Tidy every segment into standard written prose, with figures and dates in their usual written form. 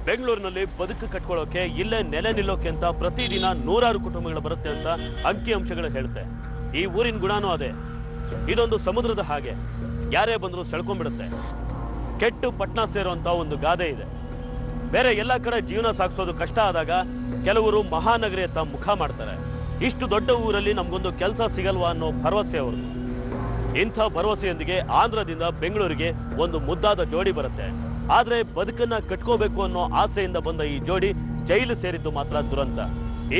ಬೆಂಗಳೂರಿನಲ್ಲಿ ಬದುಕು ಕಟ್ಕೊಳ್ಳೋಕೆ ಇಲ್ಲೇ ನೆಲೆ ನಿಲ್ಲೋಕೆ ಅಂತ ಪ್ರತಿದಿನ ನೂರಾರು ಕುಟುಂಬಗಳು ಬರುತ್ತೆ ಅಂತ ಅಂಕಿಅಂಶಗಳು ಹೇಳುತ್ತೆ. ಈ ಊರಿನ ಗುಣನೂ ಅದೇ. ಇದೊಂದು ಸಮುದ್ರದ ಹಾಗೆ, ಯಾರೇ ಬಂದರೂ ಸೆಳ್ಕೊಂಡ್ಬಿಡುತ್ತೆ. ಕೆಟ್ಟು ಪಟ್ನಾ ಸೇರುವಂತ ಒಂದು ಗಾದೆ ಇದೆ. ಬೇರೆ ಎಲ್ಲ ಕಡೆ ಜೀವನ ಸಾಗಿಸೋದು ಕಷ್ಟ ಆದಾಗ ಕೆಲವರು ಮಹಾನಗರಿಯತ್ತ ಮುಖ ಮಾಡ್ತಾರೆ. ಇಷ್ಟು ದೊಡ್ಡ ಊರಲ್ಲಿ ನಮ್ಗೊಂದು ಕೆಲಸ ಸಿಗಲ್ವಾ ಅನ್ನೋ ಭರವಸೆ ಅವ್ರದ್ದು. ಇಂಥ ಭರವಸೆಯೊಂದಿಗೆ ಆಂಧ್ರದಿಂದ ಬೆಂಗಳೂರಿಗೆ ಒಂದು ಮುದ್ದಾದ ಜೋಡಿ ಬರುತ್ತೆ. ಆದ್ರೆ ಬದುಕನ್ನ ಕಟ್ಕೋಬೇಕು ಅನ್ನೋ ಆಸೆಯಿಂದ ಬಂದ ಈ ಜೋಡಿ ಜೈಲು ಸೇರಿದ್ದು ಮಾತ್ರ ದುರಂತ.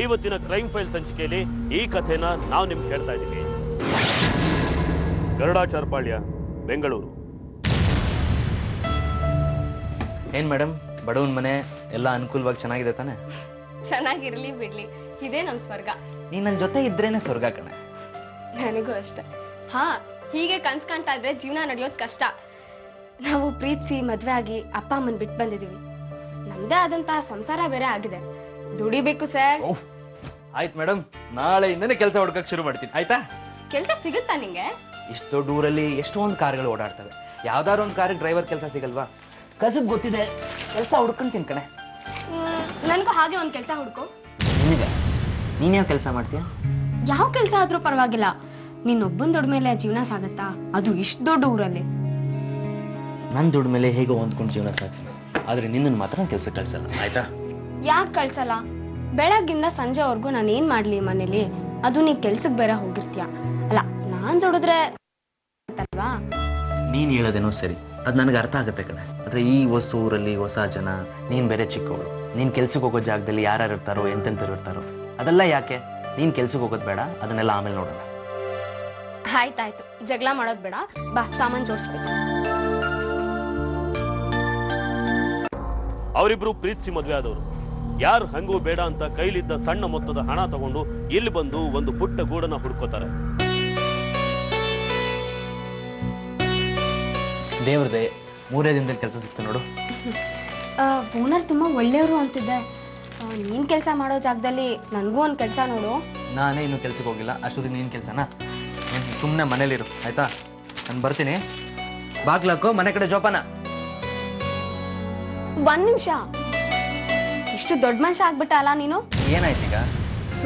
ಇವತ್ತಿನ ಕ್ರೈಮ್ ಫೈಲ್ ಸಂಚಿಕೆಯಲ್ಲಿ ಈ ಕಥೆನ ನಾವು ನಿಮ್ಗೆ ಹೇಳ್ತಾ ಇದ್ದೀವಿ. ಗರುಡಾಚಾರ್ಪಾಳ್ಯ, ಬೆಂಗಳೂರು. ಏನ್ ಮೇಡಮ್, ಬಡವನ್ ಮನೆ ಎಲ್ಲ ಅನುಕೂಲವಾಗಿ ಚೆನ್ನಾಗಿದೆ ತಾನೆ? ಚೆನ್ನಾಗಿರ್ಲಿ ಬಿಡ್ಲಿ, ಇದೇ ನಮ್ ಸ್ವರ್ಗ. ನೀನ್ ನನ್ ಜೊತೆ ಇದ್ರೇನೆ ಸ್ವರ್ಗ ಕಣೆ. ನನಗೂ ಅಷ್ಟೆ. ಹಾ, ಹೀಗೆ ಕನ್ಸ್ ಕಾಣ್ತಾ ಇದ್ರೆ ಜೀವನ ನಡೆಯೋದ್ ಕಷ್ಟ. ನಾವು ಪ್ರೀತಿಸಿ ಮದ್ವೆ ಆಗಿ ಅಪ್ಪ ಅಮ್ಮನ್ ಬಿಟ್ಟು ಬಂದಿದೀವಿ. ನಮ್ದೇ ಆದಂತಹ ಸಂಸಾರ ಬೇರೆ ಆಗಿದೆ. ದುಡಿಬೇಕು ಸರ್. ಆಯ್ತು ಮೇಡಮ್, ನಾಳೆಯಿಂದನೇ ಕೆಲಸ ಹುಡ್ಕಕ್ ಶುರು ಮಾಡ್ತೀನಿ. ಆಯ್ತಾ? ಕೆಲ್ಸ ಸಿಗುತ್ತಾ ನಿಂಗೆ? ಇಷ್ಟು ದೊಡ್ಡ ಊರಲ್ಲಿ ಎಷ್ಟೊಂದು ಕಾರ್ಗಳು ಓಡಾಡ್ತವೆ. ಯಾವ್ದಾದ್ರು ಒಂದು ಕಾರ್ ಡ್ರೈವರ್ ಕೆಲಸ ಸಿಗಲ್ವಾ? ಕಸಬ್ ಗೊತ್ತಿದೆ, ಕೆಲಸ ಹುಡ್ಕೊಂತೀನಿ ಕಣೆ. ನನ್ಗೂ ಹಾಗೆ ಒಂದ್ ಕೆಲ್ಸ ಹುಡ್ಕೋ. ನಿನಗೆ ನೀನ್ಯಾವ ಕೆಲಸ ಮಾಡ್ತೀಯ? ಯಾವ ಕೆಲ್ಸ ಆದ್ರೂ ಪರವಾಗಿಲ್ಲ. ನೀನೊಬ್ಬನ್ ದುಡ್ಡ ಮೇಲೆ ಜೀವನ ಸಾಗತ್ತಾ? ಅದು ಇಷ್ಟು ದೊಡ್ಡ ಊರಲ್ಲಿ. ನನ್ ದುಡ್ಡ ಮೇಲೆ ಹೇಗೋ ಹೊಂದ್ಕೊಂಡು ಜೀವನ ಸಾಗಿಸ್ತೀನಿ, ಆದ್ರೆ ನಿನ್ನನ್ನು ಮಾತ್ರ ಕೆಲಸ ಕಳ್ಸಲ್ಲ. ಆಯ್ತಾ? ಯಾಕೆ ಕಳ್ಸಲ್ಲ? ಬೆಳಗ್ಗಿಂದ ಸಂಜೆವರೆಗೂ ನಾನು ಏನ್ ಮಾಡ್ಲಿ ಮನೇಲಿ? ಅದು ನೀ ಕೆಲ್ಸಕ್ ಬೇರೆ ಹೋಗಿರ್ತೀಯ. ಅಲ್ಲ, ನಾನ್ ದುಡಿದ್ರೆ ಅಲ್ವಾ? ನೀನ್ ಹೇಳೋದೇನೋ ಸರಿ, ಅದ್ ನನಗೆ ಅರ್ಥ ಆಗುತ್ತೆ ಕಣೆ. ಆದ್ರೆ ಈ ಹೊಸ ಊರಲ್ಲಿ ಹೊಸ ಜನ, ನೀನ್ ಬೇರೆ ಚಿಕ್ಕವಳು, ನೀನ್ ಕೆಲ್ಸಕ್ಕೆ ಹೋಗೋ ಜಾಗದಲ್ಲಿ ಯಾರ್ಯಾರು ಇರ್ತಾರೋ ಎಂತೆಂತರು ಇರ್ತಾರೋ, ಅದೆಲ್ಲ ಯಾಕೆ? ನೀನ್ ಕೆಲ್ಸಕ್ಕೆ ಹೋಗೋದ್ ಬೇಡ, ಅದನ್ನೆಲ್ಲ ಆಮೇಲೆ ನೋಡೋಣ. ಆಯ್ತಾಯ್ತು, ಜಗಳ ಮಾಡೋದ್ ಬೇಡ. ಬಾ, ಸಾಮಾನ್ ಜೋಡಿಸ್ಬೇಕು. ಅವರಿಬ್ರು ಪ್ರೀತಿಸಿ ಮದುವೆ ಆದವರು. ಯಾರು ಹಂಗೂ ಬೇಡ ಅಂತ ಕೈಲಿದ್ದ ಸಣ್ಣ ಮೊತ್ತದ ಹಣ ತಗೊಂಡು ಇಲ್ಲಿ ಬಂದು ಒಂದು ಪುಟ್ಟ ಗೂಡನ್ನ ಹುಡ್ಕೋತಾರೆ. ದೇವ್ರದೇ 3 ದಿನದಲ್ಲಿ ಕೆಲಸ ಸಿಕ್ತು ನೋಡು. ಓನರ್ ತುಂಬಾ ಒಳ್ಳೆಯವರು ಅಂತಿದ್ದೆ. ನೀನ್ ಕೆಲಸ ಮಾಡೋ ಜಾಗದಲ್ಲಿ ನನ್ಗೂ ಒಂದ್ ಕೆಲಸ ನೋಡು. ನಾನೇ ಇನ್ನು ಕೆಲ್ಸಕ್ಕೆ ಹೋಗಿಲ್ಲ, ಅಷ್ಟೊತ್ತಿಗೆ ನೀನ್ ಕೆಲ್ಸನಾ? ಸುಮ್ಮನೆ ಮನೇಲಿರು, ಆಯ್ತಾ? ನಾನು ಬರ್ತೀನಿ. ಬಾಗ್ಲಾಕೋ, ಮನೆ ಕಡೆ ಜೋಪಾನ. ಒಂದ್ ನಿಮಿಷ. ಇಷ್ಟು ದೊಡ್ಡ ಮನುಷ್ಯ ಆಗ್ಬಿಟ್ಟ ಅಲ್ಲ ನೀನು? ಏನಾಯ್ತೀಗ?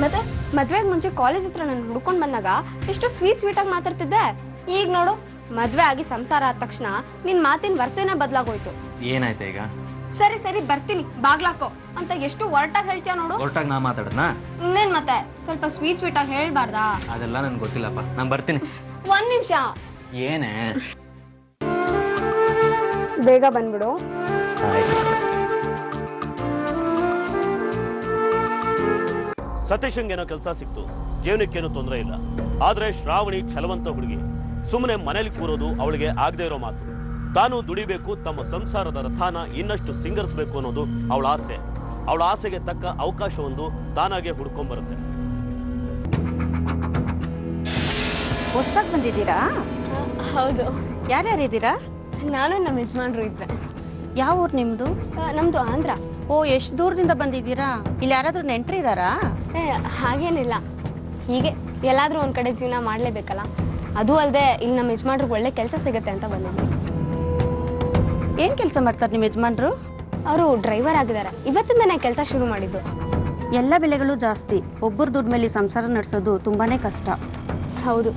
ಮತ್ತೆ ಮದ್ವೆಗ್ ಮುಂಚೆ ಕಾಲೇಜ್ ಹತ್ರ ನನ್ ಹುಡ್ಕೊಂಡ್ ಬಂದಾಗ ಎಷ್ಟು ಸ್ವೀಟ್ ಆಗಿ ಮಾತಾಡ್ತಿದ್ದೆ. ಈಗ ನೋಡು, ಮದ್ವೆ ಆಗಿ ಸಂಸಾರ ಆದ ತಕ್ಷಣ ನಿನ್ ಮಾತಿನ ವರ್ಷನೇ ಬದಲಾಗೋಯ್ತು. ಏನಾಯ್ತಾ ಈಗ? ಸರಿ ಸರಿ, ಬರ್ತೀನಿ, ಬಾಗ್ಲಾಕೋ ಅಂತ ಎಷ್ಟು ಒರಟಾಗಿ ಹೇಳ್ತೀಯ ನೋಡು. ಹೊರಟಾಗ ನಾ ಮಾತಾಡೋಣ? ಇನ್ನೇನ್ ಮತ್ತೆ, ಸ್ವಲ್ಪ ಸ್ವೀಟ್ ಆಗಿ ಹೇಳ್ಬಾರ್ದಾ? ಅದೆಲ್ಲ ನನ್ಗೆ ಗೊತ್ತಿಲ್ಲಪ್ಪ, ನಾನು ಬರ್ತೀನಿ. ಒಂದ್ ನಿಮಿಷ. ಏನೇ? ಬೇಗ ಬಂದ್ಬಿಡು. ಸತೀಶಂಗೇನೋ ಕೆಲಸ ಸಿಕ್ತು, ಜೀವನಕ್ಕೇನು ತೊಂದರೆ ಇಲ್ಲ. ಆದ್ರೆ ಶ್ರಾವಣಿ ಛಲವಂತ ಹುಡುಗಿ. ಸುಮ್ಮನೆ ಮನೇಲಿ ಕೂರೋದು ಅವಳಿಗೆ ಆಗದೆ ಇರೋ ಮಾತು. ತಾನು ದುಡಿಬೇಕು, ತಮ್ಮ ಸಂಸಾರದ ರಥಾನ ಇನ್ನಷ್ಟು ಸಿಂಗರಿಸಬೇಕು ಅನ್ನೋದು ಅವಳ ಆಸೆ. ಅವಳ ಆಸೆಗೆ ತಕ್ಕ ಅವಕಾಶವೊಂದು ತಾನಾಗೆ ಹುಡ್ಕೊಂಡ್ಬರುತ್ತೆ. ಹೊಸದಾಗಿ ಬಂದಿದ್ದೀರಾ? ಹೌದು. ಯಾರ್ಯಾರಿದ್ದೀರಾ? ನಾನು ನಮ್ಮ ಯಜಮಾನ್ರು ಇದ್ದೆ. ಯಾವ ಊರು ನಿಮ್ದು? ನಮ್ದು ಆಂಧ್ರ. ಓ, ಎಷ್ಟು ದೂರದಿಂದ ಬಂದಿದ್ದೀರಾ? ಇಲ್ಲಿ ಯಾರಾದ್ರೂ ನೆಂಟ್ರು ಇದ್ದಾರಾ? ಹಾಗೇನಿಲ್ಲ, ಹೀಗೆ ಎಲ್ಲಾದ್ರೂ ಒಂದ್ ಕಡೆ ಜೀವನ ಮಾಡ್ಲೇಬೇಕಲ್ಲ. ಅದು ಅಲ್ಲದೆ ಇಲ್ಲಿ ನಮ್ಮ ಯಜಮಾನ್ರಿಗೆ ಒಳ್ಳೆ ಕೆಲಸ ಸಿಗತ್ತೆ ಅಂತ ಬಂದಿದ್ದೆ. ಏನ್ ಕೆಲಸ ಮಾಡ್ತಾರೆ ನಿಮ್ಮ ಯಜಮಾನ್ರು? ಅವರು ಡ್ರೈವರ್ ಆಗಿದ್ದಾರೆ. ಇವತ್ತಿಂದನೇ ಕೆಲಸ ಶುರು ಮಾಡಿದ್ದು. ಎಲ್ಲ ಬೆಲೆಗಳು ಜಾಸ್ತಿ, ಒಬ್ಬರು ದುಡ್ಡು ಮೇಲೆ ಸಂಸಾರ ನಡೆಸೋದು ತುಂಬಾನೇ ಕಷ್ಟ. ಹೌದು,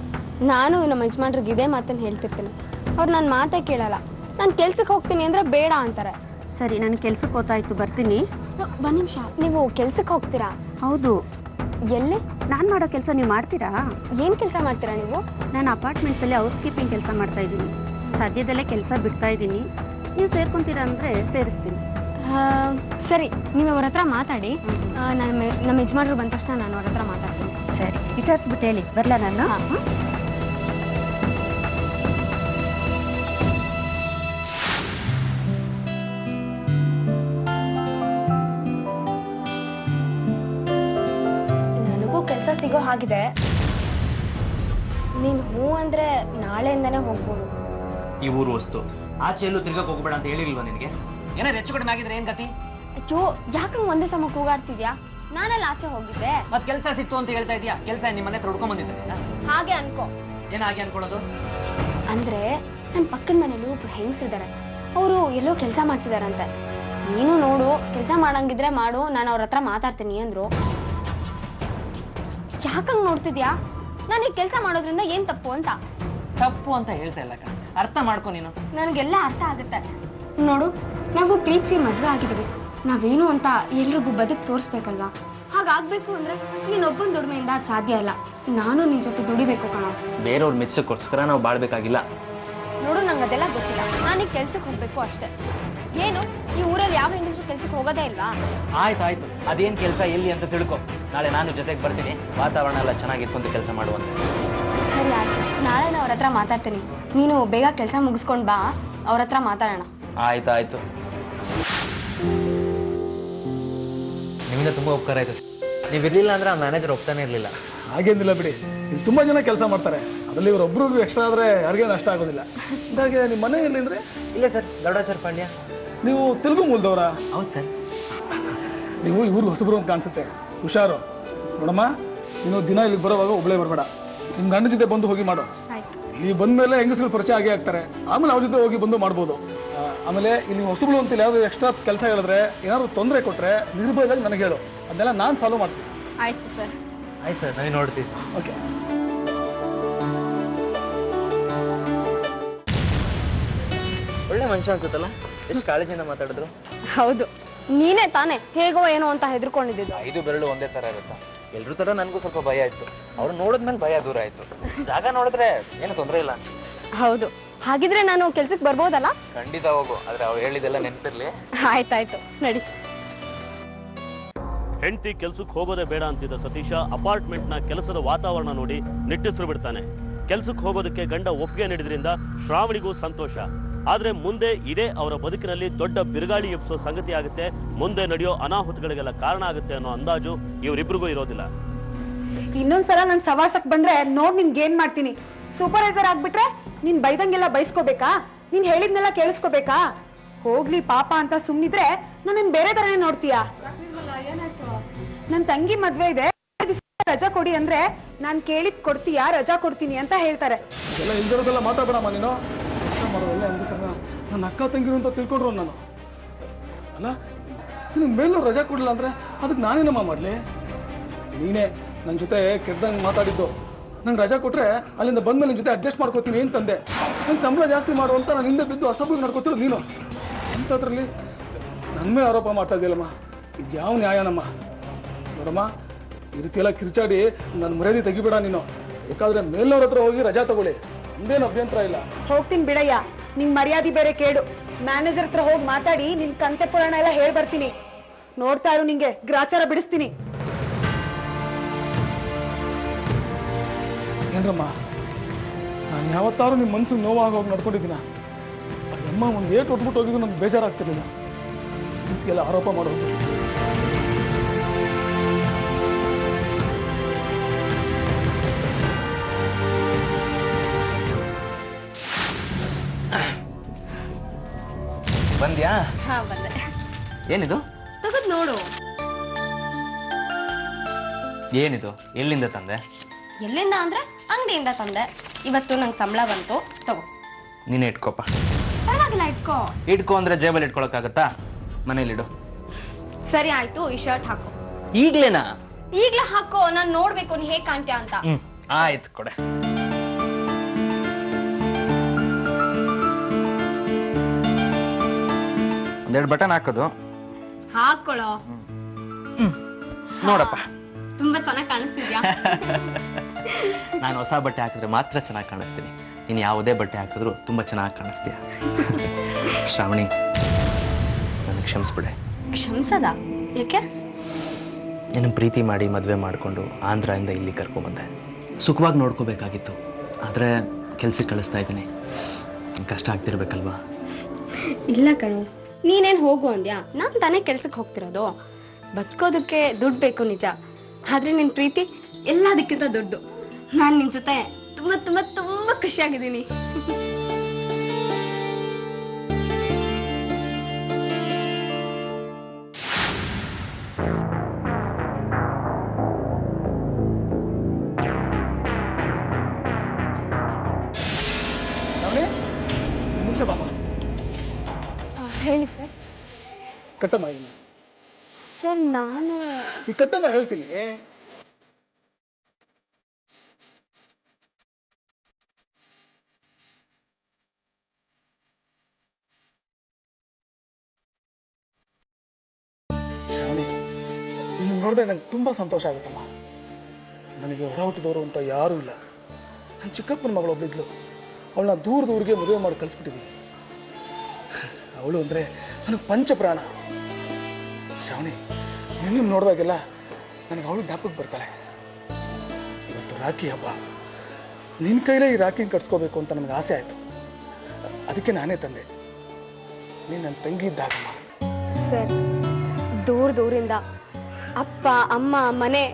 ನಾನು ನಮ್ಮ ಯಜಮಾನ್ರಿಗೆ ಇದೇ ಮಾತನ್ನ ಹೇಳ್ತಿರ್ತೀನಿ. ಅವ್ರು ನನ್ನ ಮಾತೇ ಕೇಳಲ್ಲ. ನಾನು ಕೆಲ್ಸಕ್ಕೆ ಹೋಗ್ತೀನಿ ಅಂದ್ರೆ ಬೇಡ ಅಂತಾರೆ. ಸರಿ, ನಾನು ಕೆಲ್ಸಕ್ಕೆ ಹೋಗ್ತಾಯ್ತು, ಬರ್ತೀನಿ. ಒಂದ್ ನಿಮಿಷ, ನೀವು ಕೆಲ್ಸಕ್ಕೆ ಹೋಗ್ತೀರಾ? ಹೌದು. ಎಲ್ಲಿ? ನಾನ್ ಮಾಡೋ ಕೆಲಸ ನೀವು ಮಾಡ್ತೀರಾ? ಏನ್ ಕೆಲಸ ಮಾಡ್ತೀರಾ ನೀವು? ನಾನು ಅಪಾರ್ಟ್ಮೆಂಟ್ಸ್ ಅಲ್ಲಿ ಹೌಸ್ ಕೀಪಿಂಗ್ ಕೆಲಸ ಮಾಡ್ತಾ ಇದ್ದೀನಿ. ಸದ್ಯದಲ್ಲೇ ಕೆಲಸ ಬಿಡ್ತಾ ಇದ್ದೀನಿ. ನೀವು ಸೇರ್ಕೊಂತೀರಾ ಅಂದ್ರೆ ಸೇರಿಸ್ತೀನಿ. ಸರಿ, ನೀವು ಅವ್ರ ಹತ್ರ ಮಾತಾಡಿ. ನಮ್ಮ ಯಜಮಾನ್ರು ಬಂದ ತಕ್ಷಣ ನಾನು ಅವ್ರ ಹತ್ರ ಮಾತಾಡ್ತೀನಿ. ಸರಿ, ವಿಚಾರಿಸ್ಬಿಟ್ಟು ಹೇಳಿ, ಬರ್ಲಾ ನಾನು? ನನಗೂ ಕೆಲಸ ಸಿಗೋ ಹಾಗಿದೆ. ನೀನ್ ಹೂ ಅಂದ್ರೆ ನಾಳೆಯಿಂದಾನೇ ಹೋಗ್ಬೋದು. ಈ ಊರು ವಸ್ತು, ಆಚೆ ಎಲ್ಲೂ ತಿರ್ಗಕ್ಕೆ ಹೋಗ್ಬೇಡ ಅಂತ ಹೇಳಿಲ್ವಾ ನಿನಗೆ? ಏನಾದ್ರು ಹೆಚ್ಚು ಕಡಿಮೆ ಆಗಿದ್ರೆ ಏನ್ ಗತಿ? ಅಯ್ಯೋ, ಯಾಕಂಗ್ ಒಂದೇ ಸಮ ಕೂಗಾಡ್ತಿದ್ಯಾ? ನಾನೆಲ್ಲ ಆಚೆ ಹೋಗಿದ್ದೆ. ಮತ್ ಕೆಲಸ ಸಿಕ್ತು ಅಂತ ಹೇಳ್ತಾ ಇದೀಯಾ? ಕೆಲಸ ನಿಮ್ಮ ಮನೆ ಹತ್ರ ಹುಡ್ಕೊಂಡ್ ಬಂದಿದ್ದೆ? ಹಾಗೆ ಅನ್ಕೋ. ಏನ್ ಹಾಗೆ ಅನ್ಕೊಳ್ಳೋದು? ಅಂದ್ರೆ ನನ್ ಪಕ್ಕದ ಮನೇಲಿ ಒಬ್ರು ಹೆಂಗಸಿದ್ದಾರೆ. ಅವರು ಎಲ್ಲೋ ಕೆಲಸ ಮಾಡ್ತಿದಾರಂತೆ. ನೀನು ನೋಡು, ಕೆಲಸ ಮಾಡಂಗಿದ್ರೆ ಮಾಡು, ನಾನು ಅವ್ರ ಹತ್ರ ಮಾತಾಡ್ತೀನಿ ಅಂದ್ರು. ಯಾಕಂಗ್ ನೋಡ್ತಿದ್ಯಾ? ನನಗೆ ಕೆಲಸ ಮಾಡೋದ್ರಿಂದ ಏನ್ ತಪ್ಪು ಅಂತ? ತಪ್ಪು ಅಂತ ಹೇಳ್ತಾ ಇಲ್ಲ ಕಣೆ, ಅರ್ಥ ಮಾಡ್ಕೊ ನೀನು. ನನಗೆಲ್ಲ ಅರ್ಥ ಆಗುತ್ತೆ. ನೋಡು, ನಾವು ಪ್ರೀತಿಸಿ ಮದ್ವೆ ಆಗಿದೀವಿ. ನಾವೇನು ಅಂತ ಎಲ್ರಿಗೂ ಬದುಕು ತೋರಿಸ್ಬೇಕಲ್ವಾ? ಹಾಗಾಗ್ಬೇಕು ಅಂದ್ರೆ ನೀನೊಬ್ಬನ ದುಡಿಮೆಯಿಂದ ಅದ್ ಸಾಧ್ಯ ಇಲ್ಲ. ನಾನು ನಿನ್ ಜೊತೆ ದುಡಿಬೇಕು ಕಣ. ಬೇರೆಯವ್ರ ಮೆಚ್ಚಕ್ಕೋಸ್ಕರ ನಾವು ಬಾಳ್ಬೇಕಾಗಿಲ್ಲ. ನೋಡು, ನಂಗೆ ಅದೆಲ್ಲ ಗೊತ್ತಿಲ್ಲ. ನಾನೀಗ ಕೆಲ್ಸಕ್ಕೆ ಹೋಗ್ಬೇಕು ಅಷ್ಟೇ. ಏನು, ಈ ಊರಲ್ಲಿ ಯಾವ ಹೆಂಗಸರು ಕೆಲ್ಸಕ್ಕೆ ಹೋಗೋದೇ ಇಲ್ವಾ? ಆಯ್ತು, ಅದೇನ್ ಕೆಲಸ ಎಲ್ಲಿ ಅಂತ ತಿಳ್ಕೊ. ನಾಳೆ ನಾನು ಜೊತೆಗೆ ಬರ್ತೀನಿ, ವಾತಾವರಣ ಎಲ್ಲ ಚೆನ್ನಾಗಿಟ್ಕೊಂಡು ಕೆಲಸ ಮಾಡುವಂತೆ. ಸರಿ ಆಯ್ತು, ನಾಳೆ ನಾನು ಅವ್ರ ಹತ್ರ ಮಾತಾಡ್ತೀನಿ. ನೀನು ಬೇಗ ಕೆಲಸ ಮುಗಿಸ್ಕೊಂಡ್ ಬಾ, ಅವ್ರ ಹತ್ರ ಮಾತಾಡೋಣ. ಆಯ್ತು. ನಿಮ್ಮಿಂದ ತುಂಬಾ ಉಪಕಾರ ಆಯ್ತು. ನೀವಿರ್ಲಿಲ್ಲ ಅಂದ್ರೆ ಆ ಮ್ಯಾನೇಜರ್ ಒಪ್ತಾನೆ ಇರ್ಲಿಲ್ಲ. ಹಾಗೇನಿಲ್ಲ ಬಿಡಿ, ಇಲ್ಲಿ ತುಂಬಾ ಜನ ಕೆಲಸ ಮಾಡ್ತಾರೆ. ಅದರಲ್ಲಿ ಇವರೊಬ್ರು ಎಕ್ಸ್ಟ್ರಾ ಆದ್ರೆ ಯಾರಿಗೇನು ನಷ್ಟ ಆಗೋದಿಲ್ಲ. ಹಾಗಾಗಿ ನಿಮ್ಮ ಮನೆ ಎಲ್ಲಿ ಅಂದ್ರೆ? ಇಲ್ಲ ಸರ್, ಗೌಡಾಚಾರ್ ಪಾಂಡ್ಯ. ನೀವು ತೆಲುಗು ಮೂಲದವರ? ಹೌದು ಸರ್. ನೀವು ಇವ್ರಿಗೆ ಹೊಸಬ್ರು ಅಂತ ಕಾಣಿಸುತ್ತೆ, ಹುಷಾರು. ನೋಡಮ್ಮ, ನೀನು ದಿನ ಇಲ್ಲಿಗೆ ಬರೋವಾಗ ಒಬ್ಳೇ ಬರಬೇಡ. ನಿಮ್ ಗಂಡ ಜೊತೆ ಬಂದು ಹೋಗಿ ಮಾಡು. ಇಲ್ಲಿ ಬಂದ್ಮೇಲೆ ಹೆಂಗಸ್ಗಳು ಪರಿಚಯ ಆಗೇ ಆಗ್ತಾರೆ. ಆಮೇಲೆ ಅವ್ರ ಜೊತೆ ಹೋಗಿ ಬಂದು ಮಾಡ್ಬೋದು. ಆಮೇಲೆ ಇಲ್ಲಿ ಹೊಸಬ್ಳು ಅಂತ ಯಾವ್ದು ಎಕ್ಸ್ಟ್ರಾ ಕೆಲಸ ಹೇಳಿದ್ರೆ, ಏನಾದ್ರು ತೊಂದರೆ ಕೊಟ್ರೆ ನಿರ್ಭಯವಾಗಿ ನನಗೆ ಹೇಳು, ಅದನ್ನೆಲ್ಲ ನಾನು ಫಾಲೋ ಮಾಡ್ತೀನಿ. ಆಯ್ತು ಸರ್. ಆಯ್ತು ಸರ್, ನಾವು ನೋಡ್ತೀವಿ. ಓಕೆ. ಒಳ್ಳೆ ಮನುಷ್ಯ ಅನ್ಸುತ್ತಲ್ಲ, ಎಷ್ಟು ಕಾಳಜಿಯಿಂದ ಮಾತಾಡಿದ್ರು. ಹೌದು, ನೀನೇ ತಾನೇ ಹೇಗೋ ಏನೋ ಅಂತ ಹೆದರ್ಕೊಂಡಿದ್ದು. 5 ಬೆರಳು ಒಂದೇ ತರ ಇರುತ್ತಾ? ಎಲ್ರೂ ತರ ನನ್ಗೂ ಸ್ವಲ್ಪ ಭಯ ಇತ್ತು. ಅವ್ರು ನೋಡಿದ್ಮೇಲೆ ಭಯ ದೂರ ಆಯ್ತು. ಜಾಗ ನೋಡಿದ್ರೆ ಏನು ತೊಂದರೆ ಇಲ್ಲ. ಹೌದು, ಹಾಗಿದ್ರೆ ನಾನು ಕೆಲ್ಸಕ್ಕೆ ಬರ್ಬೋದಲ್ಲ? ಖಂಡಿತ ಹೋಗು, ಆದ್ರೆ ಅವ್ರು ಹೇಳಿದೆಲ್ಲ ನೆನಪಿರ್ಲಿ. ಆಯ್ತಾಯ್ತು, ನಡಿ. ಹೆಂಡತಿ ಕೆಲ್ಸಕ್ಕೆ ಹೋಗೋದೇ ಬೇಡ ಅಂತಿದ್ದ ಸತೀಶ ಅಪಾರ್ಟ್ಮೆಂಟ್ನ ಕೆಲಸದ ವಾತಾವರಣ ನೋಡಿ ನಿಟ್ಟುಸಿರು ಬಿಡ್ತಾನೆ. ಕೆಲ್ಸಕ್ಕೆ ಹೋಗೋದಕ್ಕೆ ಗಂಡ ಒಪ್ಪಿಗೆ ನೀಡಿದ್ರಿಂದ ಶ್ರಾವಣಿಗೂ ಸಂತೋಷ. ಆದ್ರೆ ಮುಂದೆ ಇದೇ ಅವರ ಬದುಕಿನಲ್ಲಿ ದೊಡ್ಡ ಬಿರುಗಾಳಿ ಎಬ್ಸೋ ಸಂಗತಿ ಆಗುತ್ತೆ. ಮುಂದೆ ನಡೆಯೋ ಅನಾಹುತಗಳಿಗೆಲ್ಲ ಕಾರಣ ಆಗುತ್ತೆ ಅನ್ನೋ ಅಂದಾಜು ಇವರಿಬ್ರಿಗೂ ಇರೋದಿಲ್ಲ. ಇನ್ನೊಂದ್ಸಲ ನನ್ ಸವಾಸಕ್ ಬಂದ್ರೆ ನೋಡ್ ನಿನ್ಗೆ ಏನ್ ಮಾಡ್ತೀನಿ. ಸೂಪರ್ವೈಸರ್ ಆಗ್ಬಿಟ್ರೆ ನೀನ್ ಬೈದಂಗೆಲ್ಲ ಬೈಸ್ಕೋಬೇಕಾ? ನೀನ್ ಹೇಳಿದ್ನೆಲ್ಲ ಕೇಳಿಸ್ಕೋಬೇಕಾ? ಹೋಗ್ಲಿ ಪಾಪ ಅಂತ ಸುಮ್ನಿದ್ರೆ ನನ್ನ ಬೇರೆ ತರನೇ ನೋಡ್ತೀಯಾ? ನನ್ ತಂಗಿ ಮದ್ವೆ ಇದೆ, ರಜಾ ಕೊಡಿ ಅಂದ್ರೆ ನಾನ್ ಕೇಳಿದ್ ಕೊಡ್ತೀಯಾ, ರಜಾ ಕೊಡ್ತೀನಿ ಅಂತ ಹೇಳ್ತಾರೆ. ಎಲ್ಲ ಇಲ್ದಿರೋದೆಲ್ಲ ಮಾತಾಡೋಣ. ನೀನು ಮಾಡೋದಲ್ಲ ಹೆಂಗಸರನ್ನ ನನ್ನ ಅಕ್ಕ ತಂಗಿರು ಅಂತ ತಿಳ್ಕೊಂಡ್ರು ನಾನು. ಅಲ್ಲ, ನೀನು ಮೇಲೂ ರಜಾ ಕೊಡಲಿಲ್ಲ ಅಂದ್ರೆ ಅದಕ್ಕೆ ನಾನೇನಮ್ಮ ಮಾಡ್ಲಿ? ನೀನೇ ನನ್ನ ಜೊತೆ ಕೆಟ್ಟದಂಗೆ ಮಾತಾಡಿದ್ದು. ನಂಗೆ ರಜಾ ಕೊಟ್ರೆ ಅಲ್ಲಿಂದ ಬಂದ್ಮೇಲೆ ನಿನ್ ಜೊತೆ ಅಡ್ಜಸ್ಟ್ ಮಾಡ್ಕೋತೀನಿ ಅಂತಂದೆ. ನಂಗೆ ಸಂಬಳ ಜಾಸ್ತಿ ಮಾಡುವಂತ ನಾನು ಹಿಂದೆ ಬಿದ್ದು ಅಸಭ್ಯ ನಡ್ಕೋತಿರೋದು ನೀನು. ಅಂಥದ್ರಲ್ಲಿ ನನ್ನ ಮೇಲೆ ಆರೋಪ ಮಾಡ್ತಾ ಇದೆಯಲ್ಲಮ್ಮ, ಇದು ಯಾವ ನ್ಯಾಯನಮ್ಮ? ನೋಡಮ್ಮ, ಈ ರೀತಿ ಎಲ್ಲ ಕಿರ್ಚಾಡಿ ನನ್ನ ಮರ್ಯಾದೆ ತೆಗಿಬೇಡ ನೀನು. ಬೇಕಾದ್ರೆ ಮೇಲ್ನವ್ರ ಹತ್ರ ಹೋಗಿ ರಜಾ ತಗೊಳ್ಳಿ, ನಮ್ದೇನು ಅಭ್ಯಂತರ ಇಲ್ಲ. ಹೋಗ್ತೀನಿ ಬಿಡಯ್ಯ, ನಿನ್ ಮರ್ಯಾದೆ ಬೇರೆ ಕೇಡು. ಮ್ಯಾನೇಜರ್ ಹತ್ರ ಹೋಗಿ ಮಾತಾಡಿ ನಿನ್ ಕಂತೆ ಪುರಾಣ ಎಲ್ಲ ಹೇಳ್ ಬರ್ತೀನಿ. ನೋಡ್ತಾ ಇರು, ನಿಂಗೆ ಗ್ರಾಚಾರ ಬಿಡಿಸ್ತೀನಿ. ಏನ್ರಮ್ಮ, ನಾನು ಯಾವತ್ತಾರು ನಿಮ್ಮ ಮನ್ಸಿಗೆ ನೋವಾಗಿ ಹೋಗಿ ನಡ್ಕೊಂಡಿದ್ದೀನ? ಅಮ್ಮ ಒಂದು ಏಟ್ ಹೊಟ್ಬಿಟ್ಟು ಹೋಗಿದ್ದು ನಮ್ಗೆ ಬೇಜಾರಾಗ್ತಿರ್ಲಿಲ್ಲ. ಎಲ್ಲ ಆರೋಪ ಮಾಡೋದು. ಬಂದ್ಯಾ? ಹಾ, ಬಂದೆ. ಏನಿದು? ತಗದ್ ನೋಡು. ಏನಿದು? ಎಲ್ಲಿಂದ ತಂದೆ? ಎಲ್ಲಿಂದ ಅಂದ್ರೆ ಅಂಗಡಿಯಿಂದ ತಂದೆ. ಇವತ್ತು ನಂಗೆ ಸಂಬಳ ಬಂತು, ತಗೋ. ನೀನೇ ಇಟ್ಕೋಪ. ಪರವಾಗಿಲ್ಲ, ಇಟ್ಕೋ ಅಂದ್ರೆ ಜೇಬಲ್ಲಿ ಇಟ್ಕೊಳಕ್ಕಾಗತ್ತಾ? ಮನೇಲಿಡು. ಸರಿ ಆಯ್ತು, ಈ ಶರ್ಟ್ ಹಾಕೋ. ಈಗ್ಲೇನಾ? ಈಗ್ಲೇ ಹಾಕೋ, ನಾನ್ ನೋಡ್ಬೇಕು ನೀ ಹೇಗ್ ಕಾಣ್ತೀಯ ಅಂತ. ಆಯ್ತು, ಕೊಡೆ. ಒಂದೆರಡು ಬಟನ್ ಹಾಕೋದು. ಹಾಕೊಳ್ಳೋ. ನೋಡಪ್ಪ, ತುಂಬಾ ಚೆನ್ನಾಗಿ ಕಾಣಿಸ್ತಿದ್ಯಾ? ನಾನು ಹೊಸ ಬಟ್ಟೆ ಹಾಕಿದ್ರೆ ಮಾತ್ರ ಚೆನ್ನಾಗಿ ಕಾಣಿಸ್ತೀನಿ. ನೀನು ಯಾವುದೇ ಬಟ್ಟೆ ಹಾಕಿದ್ರು ತುಂಬಾ ಚೆನ್ನಾಗಿ ಕಾಣಿಸ್ತೀಯ. ಶ್ರಾವಣಿ, ನನಗೆ ಕ್ಷಮಿಸ್ಬಿಡೆ. ಕ್ಷಮಿಸದ? ಯಾಕೆ? ನಿನ್ನ ಪ್ರೀತಿ ಮಾಡಿ ಮದುವೆ ಮಾಡಿಕೊಂಡು ಆಂಧ್ರದಿಂದ ಇಲ್ಲಿ ಕರ್ಕೊಂಬಂದೆ. ಸುಖವಾಗಿ ನೋಡ್ಕೋಬೇಕಾಗಿತ್ತು, ಆದರೆ ಕೆಲ್ಸಕ್ಕೆ ಕಳಿಸ್ತಾ ಇದ್ದೀನಿ. ಕಷ್ಟ ಆಗ್ತಿರ್ಬೇಕಲ್ವಾ? ಇಲ್ಲ ಕಣು, ನೀನೇನ್ ಹೋಗು ಅಂದ್ಯಾ? ನಾನ್ ತಾನೇ ಕೆಲ್ಸಕ್ಕೆ ಹೋಗ್ತಿರೋದು. ಬದುಕೋದಕ್ಕೆ ದುಡ್ಡು ಬೇಕು ನಿಜ, ಆದ್ರೆ ನಿನ್ ಪ್ರೀತಿ ಎಲ್ಲದಕ್ಕಿಂತ ದುಡ್ಡು. ನಾನ್ ನಿನ್ ಜೊತೆ ತುಂಬಾ ತುಂಬಾ ತುಂಬಾ ಖುಷಿಯಾಗಿದ್ದೀನಿ. ನಿಮಿಷ ಬಾಪ. ಹೇಳಿ ಸರ್. ಕಟ್ಟಮ್ಮ ಇನ್ನು ಸರ್ ನಾನು ಈ ಕಟ್ಟನ್ನ ಹೇಳ್ತೀನಿ. ಶ್ರಾವಣಿ, ನೀನು ನೋಡಿದ್ರೆ ನಂಗೆ ತುಂಬಾ ಸಂತೋಷ ಆಗುತ್ತಮ್ಮ. ನನಗೆ ಹೊರ ಹುಟ್ಟಿದವರು ಅಂತ ಯಾರೂ ಇಲ್ಲ. ನನ್ನ ಚಿಕ್ಕಪ್ಪನ ಮಗಳು ಒಬ್ಳಿದ್ಲು, ಅವಳನ್ನ ದೂರದೂರಿಗೆ ಮದುವೆ ಮಾಡಿ ಕಳಿಸ್ಬಿಟ್ಟಿದ್ದೀನಿ. ಅವಳು ಅಂದ್ರೆ ನನಗೆ ಪಂಚಪ್ರಾಣ. ಶ್ರಾವಣಿ, ನಿನ್ನ ನೋಡಿದಾಗೆಲ್ಲ ನನಗೆ ಅವಳು ಜ್ಞಾಪಕಕ್ಕೆ ಬರ್ತಾಳೆ. ಇವತ್ತು ರಾಖಿ ಹಬ್ಬ, ನಿನ್ನ ಕೈಲೇ ಈ ರಾಖಿನ ಕಟ್ಸ್ಕೋಬೇಕು ಅಂತ ನನಗೆ ಆಸೆ ಆಯಿತು. ಅದಕ್ಕೆ ನಾನೇ ತಂದೆ. ನೀನು ನನ್ನ ತಂಗಿ ಇದ್ದಾಗಮ್ಮ. ಸರ್, ದೂರದಿಂದ ಅಪ್ಪ ಅಮ್ಮ ಮನೆ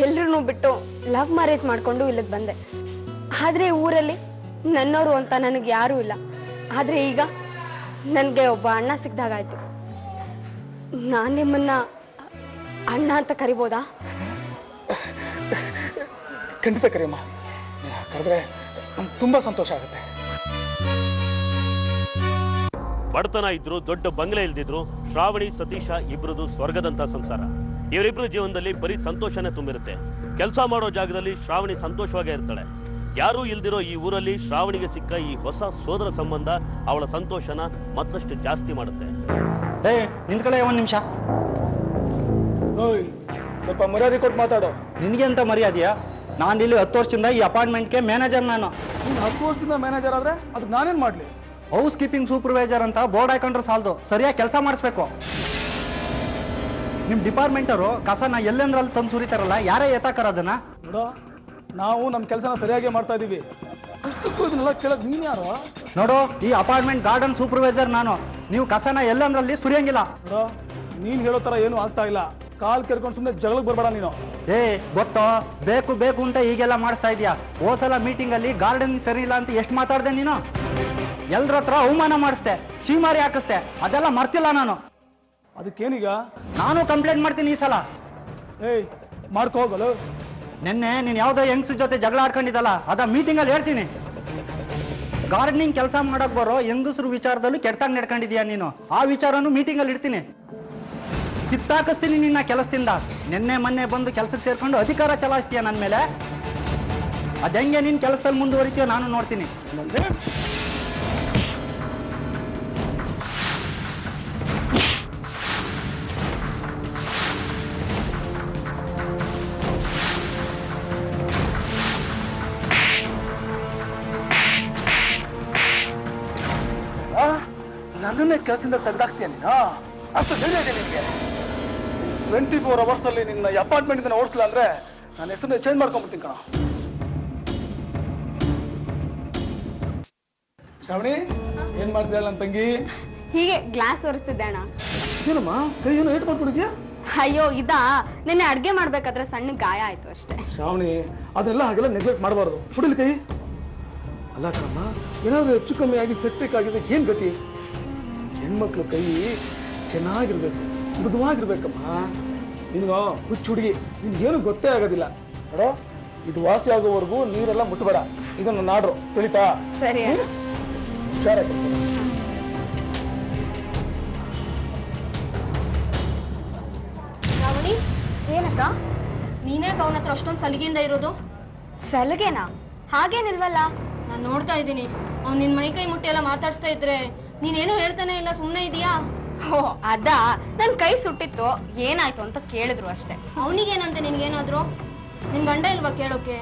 ಎಲ್ರೂ ಬಿಟ್ಟು ಲವ್ ಮ್ಯಾರೇಜ್ ಮಾಡ್ಕೊಂಡು ಇಲ್ಲಿಗೆ ಬಂದೆ. ಆದ್ರೆ ಊರಲ್ಲಿ ನನ್ನವರು ಅಂತ ನನಗೆ ಯಾರೂ ಇಲ್ಲ. ಆದ್ರೆ ಈಗ ನನಗೆ ಒಬ್ಬ ಅಣ್ಣ ಸಿಕ್ದಾಗಾಯ್ತು. ನಾನು ನಿಮ್ಮನ್ನ ಅಣ್ಣ ಅಂತ ಕರಿಬೋದಾ? ಖಂಡಿತ ಕರಿಯಮ್ಮ. ಕರೆದ್ರೆ ನಮ್ಗೆ ತುಂಬಾ ಸಂತೋಷ ಆಗುತ್ತೆ. ಬಡತನ ಇದ್ರು, ದೊಡ್ಡ ಬಂಗ್ಲೆ ಇಲ್ದಿದ್ರು, ಶ್ರಾವಣಿ ಸತೀಶ ಇಬ್ರದು ಸ್ವರ್ಗದಂತ ಸಂಸಾರ. ಇವರಿಬ್ರು ಜೀವನದಲ್ಲಿ ಬರೀ ಸಂತೋಷನೇ ತುಂಬಿರುತ್ತೆ. ಕೆಲಸ ಮಾಡೋ ಜಾಗದಲ್ಲಿ ಶ್ರಾವಣಿ ಸಂತೋಷವಾಗೇ ಇರ್ತಾಳೆ. ಯಾರೂ ಇಲ್ದಿರೋ ಈ ಊರಲ್ಲಿ ಶ್ರಾವಣಿಗೆ ಸಿಕ್ಕ ಈ ಹೊಸ ಸೋದರ ಸಂಬಂಧ ಅವಳ ಸಂತೋಷನ ಮತ್ತಷ್ಟು ಜಾಸ್ತಿ ಮಾಡುತ್ತೆ. ನಿಂತ್ಕೊಳ್ಳೆ ಒಂದ್ ನಿಮಿಷ. ಓಯ್, ಸ್ವಲ್ಪ ಮರ್ಯಾದೆ ಕೊಟ್ಟು ಮಾತಾಡೋ. ನಿನ್ಗೆ ಅಂತ ಮರ್ಯಾದೆಯಾ? ನಾನು ಇಲ್ಲಿ 10 ವರ್ಷದಿಂದ ಈ ಅಪಾರ್ಟ್ಮೆಂಟ್ಗೆ ಮ್ಯಾನೇಜರ್. ನಾನು ನೀನು 10 ವರ್ಷದಿಂದ ಮ್ಯಾನೇಜರ್ ಆದ್ರೆ ಅದಕ್ಕೆ ನಾನೇನ್ ಮಾಡ್ಲಿ? ಹೌಸ್ ಕೀಪಿಂಗ್ ಸೂಪರ್ವೈಸರ್ ಅಂತ ಬೋರ್ಡ್ ಹಾಕೊಂಡ್ರೆ ಸಾಲದು, ಸರಿಯಾಗಿ ಕೆಲಸ ಮಾಡಿಸ್ಬೇಕು. ನಿಮ್ ಡಿಪಾರ್ಟ್ಮೆಂಟ್ ಅವರು ಕಸನ ಎಲ್ಲೆಂದ್ರಲ್ಲಿ ತಂದು ಸುರಿತಾರಲ್ಲ, ಯಾರೇ ಎತ್ತಾಕರ ಅದನ್ನ? ನೋಡೋ, ನಾವು ನಮ್ಮ ಕೆಲಸನ ಸರಿಯಾಗಿ ಮಾಡ್ತಾ ಇದೀವಿ. ಅಷ್ಟಕ್ಕೂ ಇದನ್ನೆಲ್ಲ ಕೇಳಕ್ ನೀನ್ ಯಾರು? ನೋಡು, ಈ ಅಪಾರ್ಟ್ಮೆಂಟ್ ಗಾರ್ಡನ್ ಸೂಪರ್ವೈಸರ್ ನಾನು. ನೀವು ಕಸನ ಎಲ್ಲಂದ್ರಲ್ಲಿ ಸುರಿಯಂಗಿಲ್ಲ. ನೋಡೋ, ನೀನ್ ಹೇಳೋ ತರ ಏನು ಆಗ್ತಾ ಇಲ್ಲ. ಕಾಲ್ ಕೆರ್ಕೊಂಡು ಸುಮ್ಮನೆ ಜಗಳಕ್ಕೆ ಬರ್ಬೇಡ ನೀನು. ಗೊತ್ತೋ, ಬೇಕು ಬೇಕು ಅಂತ ಈಗೆಲ್ಲ ಮಾಡಿಸ್ತಾ ಇದೀಯಾ. ಹೋಸಲ ಮೀಟಿಂಗ್ ಅಲ್ಲಿ ಗಾರ್ಡನ್ ಸರಿ ಇಲ್ಲ ಅಂತ ಎಷ್ಟು ಮಾತಾಡ್ದೆ ನೀನು. ಎಲ್ರ ಹತ್ರ ಅವಮಾನ ಮಾಡಿಸ್ದೆ, ಚೀಮಾರಿ ಹಾಕಿಸ್ದೆ, ಅದೆಲ್ಲ ಮರ್ತಿಲ್ಲ ನಾನು. ಅದಕ್ಕೇನೀಗ? ನಾನು ಕಂಪ್ಲೇಂಟ್ ಮಾಡ್ತೀನಿ ಈ ಸಲ. ಏಯ್, ಮಾಡ್ಕೋ ಹೋಗಲು. ನಿನ್ನೆ ನೀನ್ ಯಾವ್ದೋ ಹೆಂಗ್ಸ್ ಜೊತೆ ಜಗಳ ಆಡ್ಕೊಂಡಿದ್ದಲ್ಲ, ಅದ ಮೀಟಿಂಗ್ ಅಲ್ಲಿ ಹೇಳ್ತೀನಿ. ಗಾರ್ಡನಿಂಗ್ ಕೆಲಸ ಮಾಡಕ್ ಬರೋ ಹೆಂಗಸರು ವಿಚಾರದಲ್ಲೂ ಕೆಟ್ಟಾಗಿ ನಡ್ಕೊಂಡಿದ್ಯಾ ನೀನು. ಆ ವಿಚಾರನು ಮೀಟಿಂಗ್ ಅಲ್ಲಿ ಇಡ್ತೀನಿ. ಕಿತ್ತಾಕಿಸ್ತೀನಿ ನಿನ್ನ ಕೆಲಸದಿಂದ. ನಿನ್ನೆ ಮೊನ್ನೆ ಬಂದು ಕೆಲಸಕ್ಕೆ ಸೇರ್ಕೊಂಡು ಅಧಿಕಾರ ಚಲಾಯಿಸ್ತೀಯ ನನ್ನ ಮೇಲೆ. ಅದೆಂಗೆ ನಿನ್ ಕೆಲಸದಲ್ಲಿ ಮುಂದುವರಿತೀಯೋ ನಾನು ನೋಡ್ತೀನಿ. ನನ್ನನ್ನೇ ಕೆಲಸದಿಂದ ತೆಗೆದಾಕ್ತೀಯ ನೀನು? ಅಷ್ಟು ಧೈರ್ಯ ಇದೆ ನಿನಗೆ? 24 hours ಅಲ್ಲಿ ನಿನ್ನ ಅಪಾರ್ಟ್ಮೆಂಟ್ ಇಂದ ಓಡಿಸಲ್ಲ ಅಂದ್ರೆ ನನ್ನ ಹೆಸರನ್ನ ಚೇಂಜ್ ಮಾಡ್ಕೊಂಡ್ಬಿಡ್ತೀನಿ ಕಣ. ಶ್ರಾವಣಿ, ಏನ್ ಮಾಡ್ತಿದ್ಯಲ್ಲ ನನ್ನ ತಂಗಿ? ಹೀಗೆ ಗ್ಲಾಸ್ ಒರೆಸ್ತಿದ್ದೆ ಅಣ್ಣ. ಏನಮ್ಮ, ಕೈ ಏನೋ ಏಟ್ ಮಾಡ್ಕೊಂಡಿದ್ಯಾ? ಅಯ್ಯೋ, ನಿನ್ನೆ ಅಡ್ಗೆ ಮಾಡ್ಬೇಕಾದ್ರೆ ಸಣ್ಣ ಗಾಯ ಆಯ್ತು ಅಷ್ಟೇ. ಶ್ರಾವಣಿ, ಅದೆಲ್ಲ ಹಾಗೆಲ್ಲ ನೆಗ್ಲೆಕ್ಟ್ ಮಾಡಬಾರ್ದು. ಹುಡುಲಿ ಕೈ. ಅಲ್ಲ ಕಣಮ್ಮ, ಏನಾದ್ರು ಹೆಚ್ಚು ಕಮ್ಮಿ ಆಗಿ ಸೆಪ್ಟಿಕ್ ಆಗಿದೆ, ಏನ್ ಗತಿ? ಹೆಣ್ಮಕ್ಳು ಕೈ ಚೆನ್ನಾಗಿರ್ಬೇಕು, ಮೃದುವಾಗಿರ್ಬೇಕಮ್ಮ. ನಿನ್ಗ ಹುಚ್ಚು ಹುಡುಗಿ, ನಿನ್ಗೇನು ಗೊತ್ತೇ ಆಗೋದಿಲ್ಲ. ನೋಡೋ, ಇದು ವಾಸಿ ಆಗೋವರೆಗೂ ನೀರೆಲ್ಲ ಮುಟ್ಟಬೇಡ. ಇದನ್ನು ನಾಡ್ರು, ತಿಳಿತಾ? ಸರಿ. ಹುಷಾರಾಗಿ. ಶ್ರಾವಣಿ, ಏನಕ್ಕ? ನೀನೇ ಅವನ ಹತ್ರ ಅಷ್ಟೊಂದು ಸಲಿಗೆಯಿಂದ ಇರೋದು? ಸಲಿಗೆನಾ? ಹಾಗೇನಿಲ್ವಲ್ಲ. ನಾನು ನೋಡ್ತಾ ಇದ್ದೀನಿ, ಅವ್ನು ನಿನ್ ಮೈ ಕೈ ಮುಟ್ಟಿ ಎಲ್ಲ ಮಾತಾಡ್ಸ್ತಾ ಇದ್ರೆ ನೀನೇನು ಹೇಳ್ತಾನೆ ಇಲ್ಲ, ಸುಮ್ಮನೆ ಇದೀಯಾ? ಓ, ಅದಾ, ನನ್ ಕೈ ಸುಟ್ಟಿತ್ತು, ಏನಾಯ್ತು ಅಂತ ಕೇಳಿದ್ರು ಅಷ್ಟೇ. ಅವನಿಗೇನಂತೆ ನಿನ್ಗೇನಾದ್ರು? ನಿನ್ ಗಂಡ ಇಲ್ವಾ ಕೇಳೋಕೆ?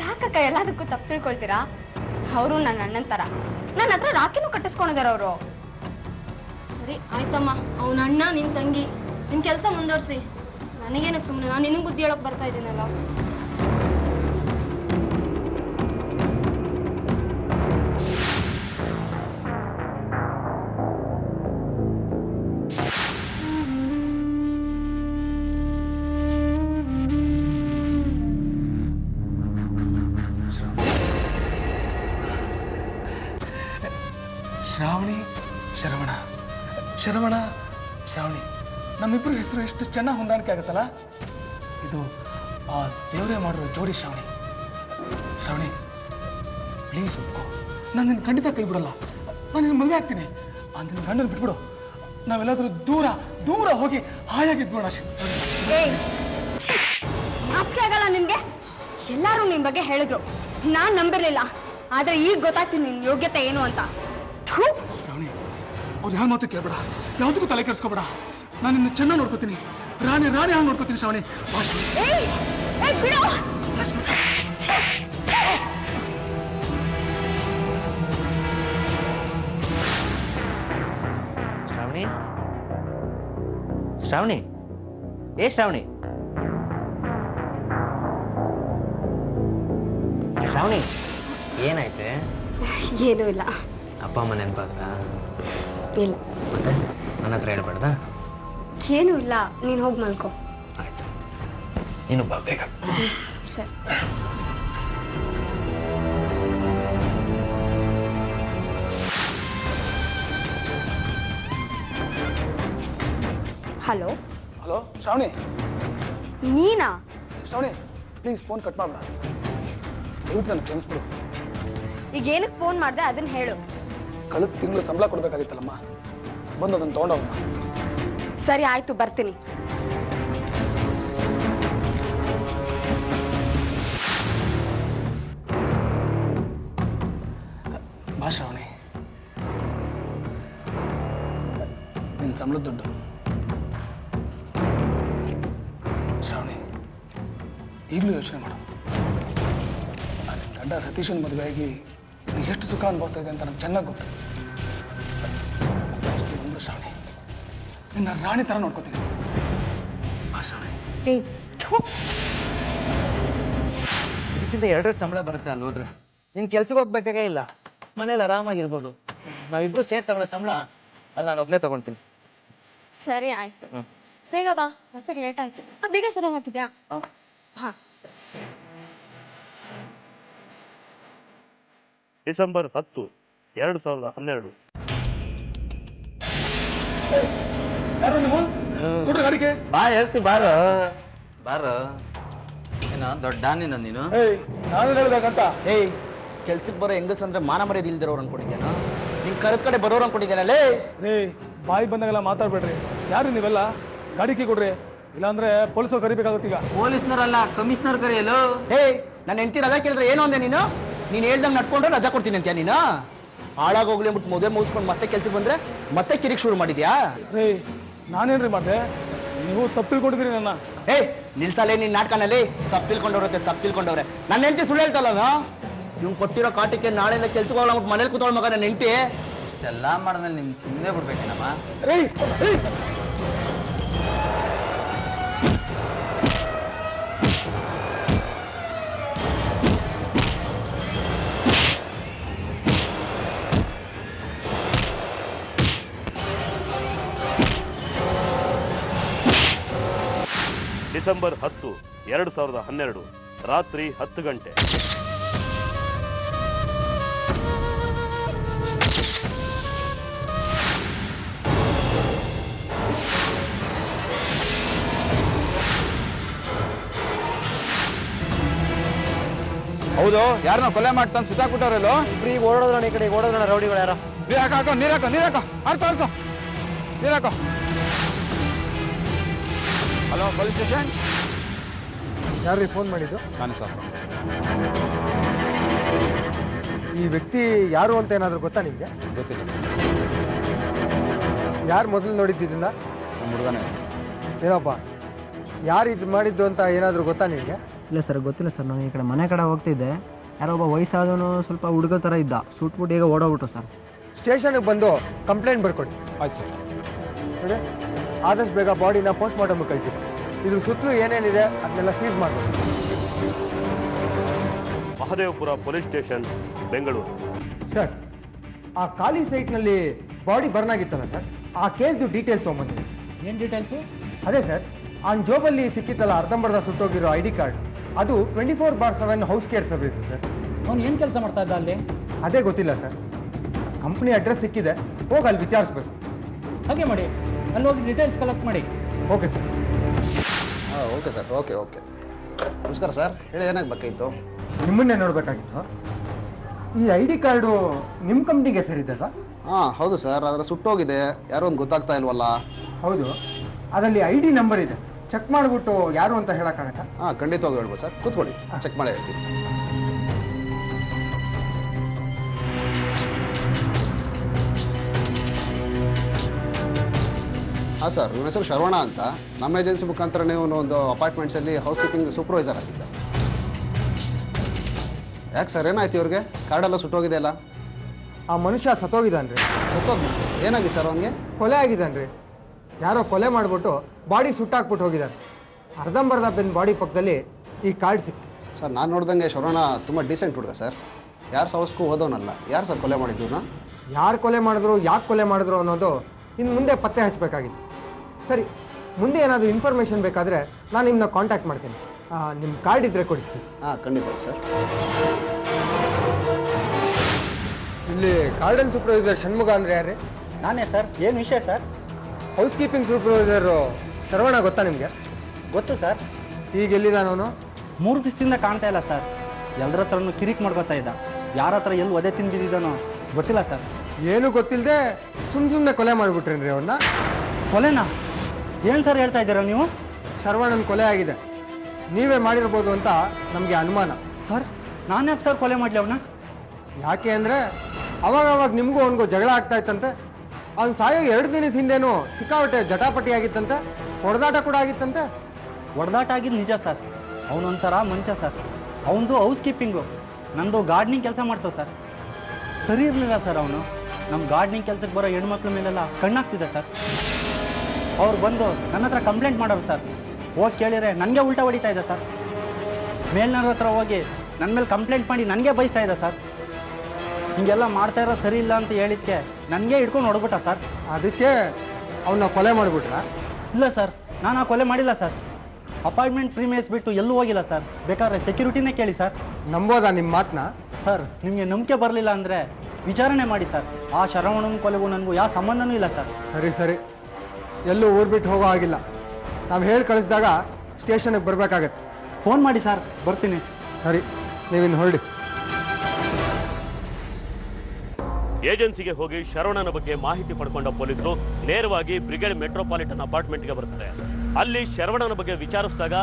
ಯಾಕಕ್ಕ ಎಲ್ಲದಕ್ಕೂ ತಪ್ಪು ತಿಳ್ಕೊಳ್ತೀರಾ? ಅವರು ನನ್ನ ಅಣ್ಣನ್ ತರ. ನನ್ನ ಹತ್ರ ರಾಖಿನೂ ಕಟ್ಟಿಸ್ಕೊಂಡಿದಾರ ಅವರು. ಸರಿ ಆಯ್ತಮ್ಮ, ಅವನ ಅಣ್ಣ ನಿನ್ ತಂಗಿ, ನಿನ್ ಕೆಲಸ ಮುಂದುವರ್ಸಿ. ನನಗೇನಕ್ಕೆ ಸುಮ್ಮನೆ, ನಾನು ನಿನಗೆ ಬುದ್ಧಿ ಹೇಳಕ್ ಬರ್ತಾ ಇದ್ದೀನಲ್ಲ. ಶ್ರಾವಣಿ, ಶರವಣ, ಶರವಣ, ಶ್ರಾವಣಿ, ನಮ್ಮಿಬ್ರು ಹೆಸರು ಎಷ್ಟು ಚೆನ್ನಾಗಿ ಹೊಂದಾಣಿಕೆ ಆಗುತ್ತಲ್ಲ. ಇದು ಆ ದೇವರೇ ಮಾಡಿರೋ ಜೋಡಿ. ಶ್ರಾವಣಿ, ಶ್ರಾವಣಿ, ಪ್ಲೀಸ್ ಒಪ್ಕೋ. ನಾನು ನಿನ್ನ ಖಂಡಿತ ಕೈ ಬಿಡಲ್ಲ. ನಾನು ನಿನ್ನ ಮದುವೆ ಆಗ್ತೀನಿ. ನಿನ್ನ ಗಂಡನ ಬಿಟ್ಬಿಡು. ನಾವೆಲ್ಲಾದ್ರೂ ದೂರ ದೂರ ಹೋಗಿ ಹಾಯಾಗಿದ್ಬೋಣ. ನಾಚಿಕೆ ಆಗಲ್ಲ ನಿನ್ಗೆ? ಎಲ್ಲಾರು ನಿನ್ ಬಗ್ಗೆ ಹೇಳಿದ್ರು, ನಾನ್ ನಂಬಿರ್ಲಿಲ್ಲ. ಆದ್ರೆ ಈಗ ಗೊತ್ತಾಗ್ತೀನಿ ನಿನ್ ಯೋಗ್ಯತೆ ಏನು ಅಂತ. ಶ್ರಾವಣಿ, ಅವ್ರು ಯಾರ ಮಾತು ಕೇಳ್ಬೇಡ, ಯಾವ್ದಕ್ಕೂ ತಲೆ ಕೆಡ್ಸ್ಕೊಬೇಡ. ನಾನು ನಿನ್ನ ಚೆನ್ನಾಗಿ ನೋಡ್ಕೋತೀನಿ, ರಾಣಿ ರಾಣಿ ಹಾಗೆ ನೋಡ್ಕೋತೀನಿ. ಶ್ರಾವಣಿ ಬಿಡು. ಶ್ರಾವಣಿ, ಶ್ರಾವಣಿ, ಏ ಶ್ರಾವಣಿ, ಶ್ರಾವಣಿ, ಏನಾಯ್ತೆ? ಏನೂ ಇಲ್ಲ. ಅಪ್ಪ ಅಮ್ಮ ನೆನಪಾದ್ರ? ಇಲ್ಲ. ಮತ್ತೆ ನನ್ನ ಹತ್ರ ಹೇಳ್ಬೇಡ್ದ? ಏನೂ ಇಲ್ಲ, ನೀನ್ ಹೋಗಿ ಮಲ್ಕೋ. ಆಯ್ತು, ನೀನು ಬಾ ಬೇಗ. ಸರಿ. Hello hello Shravani. ನೀನಾ? ಶ್ರಾವಣಿ ಪ್ಲೀಸ್ ಫೋನ್ ಕಟ್ ಮಾಡ್ಬೇಡ, ದಯವಿಟ್ಟು ನನಗೆ ಕ್ಷಮಿಸ್ಬಿಡು. ಈಗ ಏನಕ್ಕೆ ಫೋನ್ ಮಾಡ್ದೆ ಅದನ್ನ ಹೇಳು. ಕಳೆದ ತಿಂಗಳು ಸಂಬಳ ಕೊಡ್ಬೇಕಾಗಿತ್ತಲ್ಲಮ್ಮ, ಬಂದು ಅದನ್ನು ತಗೊಂಡವಮ್ಮ. ಸರಿ ಆಯ್ತು, ಬರ್ತೀನಿ. ಬಾ ಶ್ರಾವಣಿ, ನಿನ್ನ ಸಂಬಳದ ದುಡ್ಡು. ಶ್ರಾವಣಿ, ಈಗಲೂ ಯೋಚನೆ ಮಾಡು. ನನ್ನ ಗಂಡ ಸತೀಶನ್ ಮದುವೆಯಾಗಿ ಎಷ್ಟು ಸುಖ ಅನುಭವಿಸ್ತಾ ಇದೆ ಅಂತ ನನಗೆ ಚೆನ್ನಾಗಿ ಗೊತ್ತು. ಒಂದು ಶ್ರಾವಣಿ, ನಿನ್ನ ರಾಣಿ ಥರ ನೋಡ್ಕೋತೀನಿ. ಬಾ ಶ್ರಾವಣಿ. ಇದಕ್ಕಿಂತ 2 ಸಂಬಳ ಬರುತ್ತೆ ಅಲ್ಲಿ ಹೋದ್ರೆ. ನೀನ್ ಕೆಲ್ಸಕ್ಕೆ ಹೋಗ್ಬೇಕಾಗೇ ಇಲ್ಲ, ಮನೇಲಿ ಆರಾಮಾಗಿರ್ಬೋದು. ನಾವಿಬ್ರು ಸೇರ್ ತಗೊಳ್ಳೋ ಸಂಬಳ ಅಲ್ಲಿ ನಾನು ಒಬ್ಬನೇ ತಗೊಳ್ತೀನಿ. ಸರಿ ಆಯ್ತು, ಬೇಗ ಬಾ, ಬಸ್ಸಿಗೆ ಲೇಟ್ ಆಯ್ತು. ಬೇಗ ಸರಿ ಹಾಕಿದ್ಯಾ? ಹಾ. ಡಿಸೆಂಬರ್ 10, 2012. ಬಾ ಹೇಳ್ತಿ, ಬಾರೋ ಬಾರೋ. ಏನೋ ದೊಡ್ಡ ನೀನು ನೀನು. ನಾನು ಹೇಳ್ಬೇಕಂತ. ಏಯ್, ಕೆಲ್ಸಕ್ಕೆ ಬರೋ ಹೆಂಗಸಂದ್ರೆ ಮಾನ ಮರ್ಯಾದೆ ಇಲ್ದಿರೋರು ಅನ್ಕೊಂಡಿದ್ದೇನೋ? ನಿನ್ ಕರೆದ ಕಡೆ ಬರೋರು ಅನ್ಕೊಂಡಿದ್ದೇನಲ್ಲೇ? ರೇ, ಬಾಯಿ ಬಂದಾಗೆಲ್ಲ ಮಾತಾಡ್ಬೇಡ್ರಿ. ಯಾರು ನೀವೆಲ್ಲ? ಗಾಡಿ ಕೀ ಕೊಡ್ರಿ, ಇಲ್ಲಾಂದ್ರೆ ಪೊಲೀಸರು ಕರಿಬೇಕಾಗುತ್ತೆ. ಈಗ ಪೊಲೀಸ್ನವರಲ್ಲ, ಕಮಿಷನರ್ ಕರೆಯಲು. ಏಯ್, ನನ್ನ ಹೆಂಡತಿ ರಜಾ ಕೇಳಿದ್ರೆ ಏನು ಅಂದೆ ನೀನು? ನೀನ್ ಹೇಳ್ದಂಗೆ ನಡ್ಕೊಂಡ್ರೆ ರಜಾ ಕೊಡ್ತೀನಿ ಅಂತ್ಯಾ ನೀನು? ಹಾಳಾಗೋಗ್ಲಿ ಅಂದ್ಬಿಟ್ಟು ಮದುವೆ ಮುಗಿಸ್ಕೊಂಡು ಮತ್ತೆ ಕೆಲ್ಸಕ್ಕೆ ಬಂದ್ರೆ ಮತ್ತೆ ಕಿರಿಕ್ ಶುರು ಮಾಡಿದ್ಯಾ? ರೇ, ನಾನೇನ್ರಿ ಮಾಡ್ದೆ? ನೀವು ತಪ್ಪು ತಿಳ್ಕೊಂಡಿದ್ರಿ ನನ್ನ. ಏಯ್, ನಿಲ್ಸಲೇ ನಿನ್ ನಾಟಕನಲ್ಲಿ. ತಪ್ಪು ತಿಳ್ಕೊಂಡವ್ರೆ. ನನ್ನ ಹೆಂಡತಿ ಸುಳ್ಳು ಹೇಳ್ತಲ್ಲ, ಇವ್ನು ಕೊಟ್ಟಿರೋ ಕಾಟಕ್ಕೆ ನಾಳೆಯಿಂದ ಕೆಲ್ಸಕ್ಕೆ ಹೋಗ್ಲ ಮನೇಲಿ ಕೂತ್ಕೊಳ್ಳೋ ಮಗ ನನ್ನ ಹೆಂಡತಿ. ಎಲ್ಲ ಮಾಡಿದ್ಮೇಲೆ ನಿಮ್ಗೆ ಸುಮ್ಮನೆ ಬಿಡ್ಬೇಕೇನಮ್ಮ? ಡಿಸೆಂಬರ್ 10, 2012, ರಾತ್ರಿ 10 ಗಂಟೆ. ಹೌದು, ಯಾರನ್ನ ಕೊಲೆ ಮಾಡ್ತಾನೆ ಸುತ್ತಾಕ್ಬಿಟ್ಟವ್ರಲ್ಲೋ? ಈಗ ಓಡೋದ್ರಣ ಈ ಕಡೆ, ಓಡೋದ್ರಣ ರೌಡಿಗಳು ಯಾರೋ. ನೀರಾಕೋ ಅರ್ಸೋ ನೀರಾಕೋ. Hello, police station. ಯಾರು ಫೋನ್ ಮಾಡಿದ್ದು? ನಾನು ಸರ್. ಈ ವ್ಯಕ್ತಿ ಯಾರು ಅಂತ ಏನಾದರೂ ಗೊತ್ತಾ ನಿಮಗೆ? ಗೊತ್ತಿಲ್ಲ. ಯಾರು ಮೊದಲು ನೋಡಿದ್ದಿದ್ದನ್ನ? ನಮ್ಮ ಹುಡುಗನೇ. ಏನಪ್ಪ, ಯಾರು ಇದು ಮಾಡಿದ್ದು ಅಂತ ಏನಾದರೂ ಗೊತ್ತಾ ನಿಮಗೆ? ಇಲ್ಲ ಸರ್, ಗೊತ್ತಿಲ್ಲ ಸರ್. ನಾನು ಈ ಕಡೆ ಮನೆ ಕಡೆ ಹೋಗ್ತಿದ್ದೆ, ಯಾರೋ ಒಬ್ಬ ವಯಸ್ಸಾದವನು ಸ್ವಲ್ಪ ಹುಡುಗ ಥರ ಇದ್ದ, ಸುಟ್ಬಿಟ್ಟು ಈಗ ಓಡೋಗ್ಬಿಟ್ಟು ಸರ್. ಸ್ಟೇಷನ್ಗೆ ಬಂದು ಕಂಪ್ಲೇಂಟ್ ಬರ್ಕೊಡಿ. ಆಯ್ತು ಸರ್. ನೋಡಿ, ಆದಷ್ಟು ಬೇಗ ಬಾಡಿನ ಪೋಸ್ಟ್ ಮಾರ್ಟಮ್ ಕಳಿಸಿ. ಇದ್ರ ಸುತ್ತಲೂ ಏನೇನಿದೆ ಅದನ್ನೆಲ್ಲ ಸೀಸ್ ಮಾಡಬೇಕು. Mahadevapura police station, Bengaluru. Sir, ಆ ಖಾಲಿ ಸೈಟ್ನಲ್ಲಿ ಬಾಡಿ ಬರ್ನ್ ಆಗಿತ್ತಲ್ಲ ಸರ್, ಆ ಕೇಸ್ದು ಡೀಟೇಲ್ಸ್ ತೊಗೊಂಬಂದಿದೆ. ಏನು ಡೀಟೇಲ್ಸು? ಅದೇ ಸರ್, ಆ ಜೋಬಲ್ಲಿ ಸಿಕ್ಕಿತ್ತಲ್ಲ ಅರ್ಧಂಬರ್ಧ ಸುಟ್ಟೋಗಿರೋ ID ಕಾರ್ಡ್, ಅದು 24/7 ಹೌಸ್ ಕೇರ್ ಸರ್ವಿಸ್ ಸರ್. ಅವ್ನು ಏನು ಕೆಲಸ ಮಾಡ್ತಾ ಇದ್ದ ಅಲ್ಲಿ? ಅದೇ ಗೊತ್ತಿಲ್ಲ ಸರ್. ಕಂಪ್ನಿ ಅಡ್ರೆಸ್ ಸಿಕ್ಕಿದೆ, ಹೋಗಿ ಅಲ್ಲಿ ವಿಚಾರಿಸ್ಬೇಕು. ಹಾಗೆ ಮಾಡಿ, ಅಲ್ಲಿ ಹೋಗಿ ಡೀಟೇಲ್ಸ್ ಕಲೆಕ್ಟ್ ಮಾಡಿ. Okay sir. Okay sir. Okay. ನಮಸ್ಕಾರ ಸರ್, ಹೇಳಿ, ಏನಾಗಬೇಕಾಗಿತ್ತು? ನಿಮ್ಮನ್ನೇ ನೋಡ್ಬೇಕಾಗಿತ್ತು. ಈ ID ಕಾರ್ಡು ನಿಮ್ಮ ಕಂಪ್ನಿಗೆ ಸೇರಿದೆ ಸರ್? ಹಾಂ ಹೌದು ಸರ್, ಅದರ ಸುಟ್ಟೋಗಿದೆ, ಯಾರೋ ಒಂದು ಗೊತ್ತಾಗ್ತಾ ಇಲ್ವಲ್ಲ. ಹೌದು, ಅದರಲ್ಲಿ ID ನಂಬರ್ ಇದೆ, ಚೆಕ್ ಮಾಡಿಬಿಟ್ಟು ಯಾರು ಅಂತ ಹೇಳಕ್ಕಾಗತ್ತಾ? ಹಾಂ ಖಂಡಿತವಾಗಿ ಹೇಳ್ಬೋದು ಸರ್, ಕೂತ್ಕೊಳ್ಳಿ, ಚೆಕ್ ಮಾಡಿ ಹೇಳ್ತೀನಿ. ಹಾಂ ಸರ್, ಇವನ ಹೆಸರು ಶರವಣ ಅಂತ. ನಮ್ಮ ಏಜೆನ್ಸಿ ಮುಖಾಂತರ ನೀವು ಒಂದು ಅಪಾರ್ಟ್ಮೆಂಟ್ಸಲ್ಲಿ ಹೌಸ್ ಕೀಪಿಂಗ್ ಸೂಪರ್ವೈಸರ್ ಆಗಿದ್ದ. ಯಾಕೆ ಸರ್, ಏನಾಯ್ತು ಇವ್ರಿಗೆ? ಕಾರ್ಡೆಲ್ಲ ಸುಟ್ಟೋಗಿದೆ ಅಲ್ಲ? ಆ ಮನುಷ್ಯ ಸತ್ತೋಗಿದ್ದಾನ್ರಿ. ಸುಟ್ಟೋಗಿ ಏನಾಗಿದೆ ಸರ್ ಅವನಿಗೆ? ಕೊಲೆ ಆಗಿದ್ದಾನ್ರಿ. ಯಾರೋ ಕೊಲೆ ಮಾಡಿಬಿಟ್ಟು ಬಾಡಿ ಸುಟ್ಟಾಕ್ಬಿಟ್ಟು ಹೋಗಿದ್ದಾರೆ. ಅರ್ಧಂಬರ್ಧ ಬೆನ್ನ ಬಾಡಿ ಪಕ್ಕದಲ್ಲಿ ಈ ಕಾರ್ಡ್ ಸಿಕ್ತು. ಸರ್ ನಾನು ನೋಡ್ದಂಗೆ ಶರವಣ ತುಂಬ ಡೀಸೆಂಟ್ ಹುಡುಗ ಸರ್, ಯಾರು ಸವಸ್ಗೂ ಹೋದವನಲ್ಲ. ಯಾರು ಸರ್ ಕೊಲೆ ಮಾಡಿದ್ವಿ? ಯಾರು ಕೊಲೆ ಮಾಡಿದ್ರು, ಯಾಕೆ ಕೊಲೆ ಮಾಡಿದ್ರು ಅನ್ನೋದು ಇನ್ನು ಮುಂದೆ ಪತ್ತೆ ಹಚ್ಚಬೇಕಾಗಿತ್ತು. ಸರಿ, ಮುಂದೆ ಏನಾದರೂ ಇನ್ಫಾರ್ಮೇಷನ್ ಬೇಕಾದರೆ ನಾನು ನಿಮ್ಮನ್ನ ಕಾಂಟ್ಯಾಕ್ಟ್ ಮಾಡ್ತೀನಿ. ನಿಮ್ಮ ಕಾರ್ಡ್ ಇದ್ರೆ ಕೊಡಿಸ್ತೀನಿ. ಹಾಂ ಖಂಡಿತ ಸರ್. ಇಲ್ಲಿ ಗಾರ್ಡನ್ ಸೂಪರ್ವೈಸರ್ ಷಣ್ಮುಗ ಅಂದರೆ ಯಾರೇ? ನಾನೇ ಸರ್. ಏನು ವಿಷಯ sir? Housekeeping supervisor Sharavana ಗೊತ್ತಾ ನಿಮಗೆ? ಗೊತ್ತು ಸರ್. ಈಗ ಎಲ್ಲಿದ್ದಾನವನು? 3 ದಿವಸದಿಂದ ಕಾಣ್ತಾ ಇಲ್ಲ ಸರ್. ಎಲ್ಲರ ಹತ್ರನೂ ಕಿರಿಕ್ ಮಾಡ್ಕೊತಾ ಇದ್ದ. ಯಾರ ಹತ್ರ ಎಲ್ಲಿ ಒದೆ ತಿಂದಿದ್ದಾನೋ ಗೊತ್ತಿಲ್ಲ ಸರ್. ಏನು ಗೊತ್ತಿಲ್ಲದೆ ಸುಮ್ಮನೆ ಕೊಲೆ ಮಾಡಿಬಿಟ್ರೇನ್ರಿ ಅವನ್ನ? ಕೊಲೆನಾ? ಏನು ಸರ್ ಹೇಳ್ತಾ ಇದ್ದೀರಾ ನೀವು? ಶರವಣನ ಕೊಲೆ ಆಗಿದೆ, ನೀವೇ ಮಾಡಿರ್ಬೋದು ಅಂತ ನಮಗೆ ಅನುಮಾನ. ಸರ್ ನಾನು ಯಾಕೆ ಸರ್ ಕೊಲೆ ಮಾಡಲಿ ಅವನ್ನ? ಯಾಕೆ ಅಂದರೆ ಅವಾಗ ನಿಮಗೂ ಅವನಿಗೂ ಜಗಳ ಆಗ್ತಾ ಇತ್ತಂತೆ. ಅವ್ನು ಸಾಯೋ 2 ದಿನದ ಹಿಂದೇನು ಸಿಕ್ಕಾಪಟ್ಟೆ ಜಟಾಪಟಿ ಆಗಿತ್ತಂತೆ, ಹೊಡೆದಾಟ ಕೂಡ ಆಗಿತ್ತಂತೆ. ಹೊಡೆದಾಟ ಆಗಿದ್ದು ನಿಜ ಸರ್. ಅವನೊಂಥರ ಮನುಷ್ಯ ಸರ್. ಅವನದು ಹೌಸ್ ಕೀಪಿಂಗು, ನಂದು ಗಾರ್ಡ್ನಿಂಗ್ ಕೆಲಸ ಮಾಡ್ಸೋ ಸರ್. ಸರಿ ಇರಲಿಲ್ಲ ಸರ್ ಅವನು. ನಮ್ಮ ಗಾರ್ಡ್ನಿಂಗ್ ಕೆಲಸಕ್ಕೆ ಬರೋ ಹೆಣ್ಮಕ್ಳ ಮೇಲೆಲ್ಲ ಕಣ್ಣಾಗ್ತಿದೆ ಸರ್. ಅವ್ರು ಬಂದು ನನ್ನ ಹತ್ರ ಕಂಪ್ಲೇಂಟ್ ಮಾಡೋರು ಸರ್. ಹೋಗಿ ಕೇಳಿದರೆ ನನಗೆ ಉಲ್ಟಾ ಹೊಡಿತಾ ಇದೆ ಸರ್. ಮೇಲ್ನವ್ರ ಹತ್ರ ಹೋಗಿ ನನ್ನ ಮೇಲೆ ಕಂಪ್ಲೇಂಟ್ ಮಾಡಿ ನನಗೆ ಬಯಸ್ತಾ ಇದೆ ಸರ್. ಹಿಂಗೆಲ್ಲ ಮಾಡ್ತಾ ಇರೋ ಸರಿ ಇಲ್ಲ ಅಂತ ಹೇಳಿದ್ಕೆ ನನಗೆ ಹಿಡ್ಕೊಂಡು ಹೊಡ್ಬಿಟ್ಟ ಸರ್. ಅದಕ್ಕೆ ಅವನ್ನ ಕೊಲೆ ಮಾಡಿಬಿಟ್ರಾ? ಇಲ್ಲ ಸರ್, ನಾನು ಆ ಕೊಲೆ ಮಾಡಿಲ್ಲ ಸರ್. ಅಪಾರ್ಟ್ಮೆಂಟ್ ಪ್ರೀಮಿಯಸ್ ಬಿಟ್ಟು ಎಲ್ಲೂ ಹೋಗಿಲ್ಲ ಸರ್. ಬೇಕಾದ್ರೆ ಸೆಕ್ಯೂರಿಟಿನೇ ಕೇಳಿ ಸರ್. ನಂಬೋದಾ ನಿಮ್ಮ ಮಾತನ್ನ? ಸರ್ ನಿಮಗೆ ನಂಬಿಕೆ ಬರಲಿಲ್ಲ ಅಂದರೆ ವಿಚಾರಣೆ ಮಾಡಿ ಸರ್. ಆ ಶರವಣನ ಕೊಲೆಗೂ ನನಗೂ ಯಾವ ಸಂಬಂಧನೂ ಇಲ್ಲ ಸರ್. ಸರಿ, ಎಲ್ಲೂ ಊರು ಬಿಟ್ಟು ಹೋಗೋ ಆಗಿಲ್ಲ. ನಾವು ಹೇಳಿ ಕಳಿಸಿದಾಗ ಸ್ಟೇಷನ್ಗೆ ಬರಬೇಕಾಗತ್ತೆ. ಫೋನ್ ಮಾಡಿ ಸರ್, ಬರ್ತೀನಿ. ಸರಿ, ನೀವಿನ್ನು ಹೊರಡಿ. ಏಜೆನ್ಸಿಗೆ ಹೋಗಿ ಶರವಣನ ಬಗ್ಗೆ ಮಾಹಿತಿ ಪಡ್ಕೊಂಡ ಪೊಲೀಸರು ನೇರವಾಗಿ ಬ್ರಿಗೇಡ್ ಮೆಟ್ರೋಪಾಲಿಟನ್ ಅಪಾರ್ಟ್ಮೆಂಟ್ಗೆ ಬರುತ್ತಾರೆ. ಅಲ್ಲಿ ಶರವಣನ ಬಗ್ಗೆ ವಿಚಾರಿಸಿದಾಗ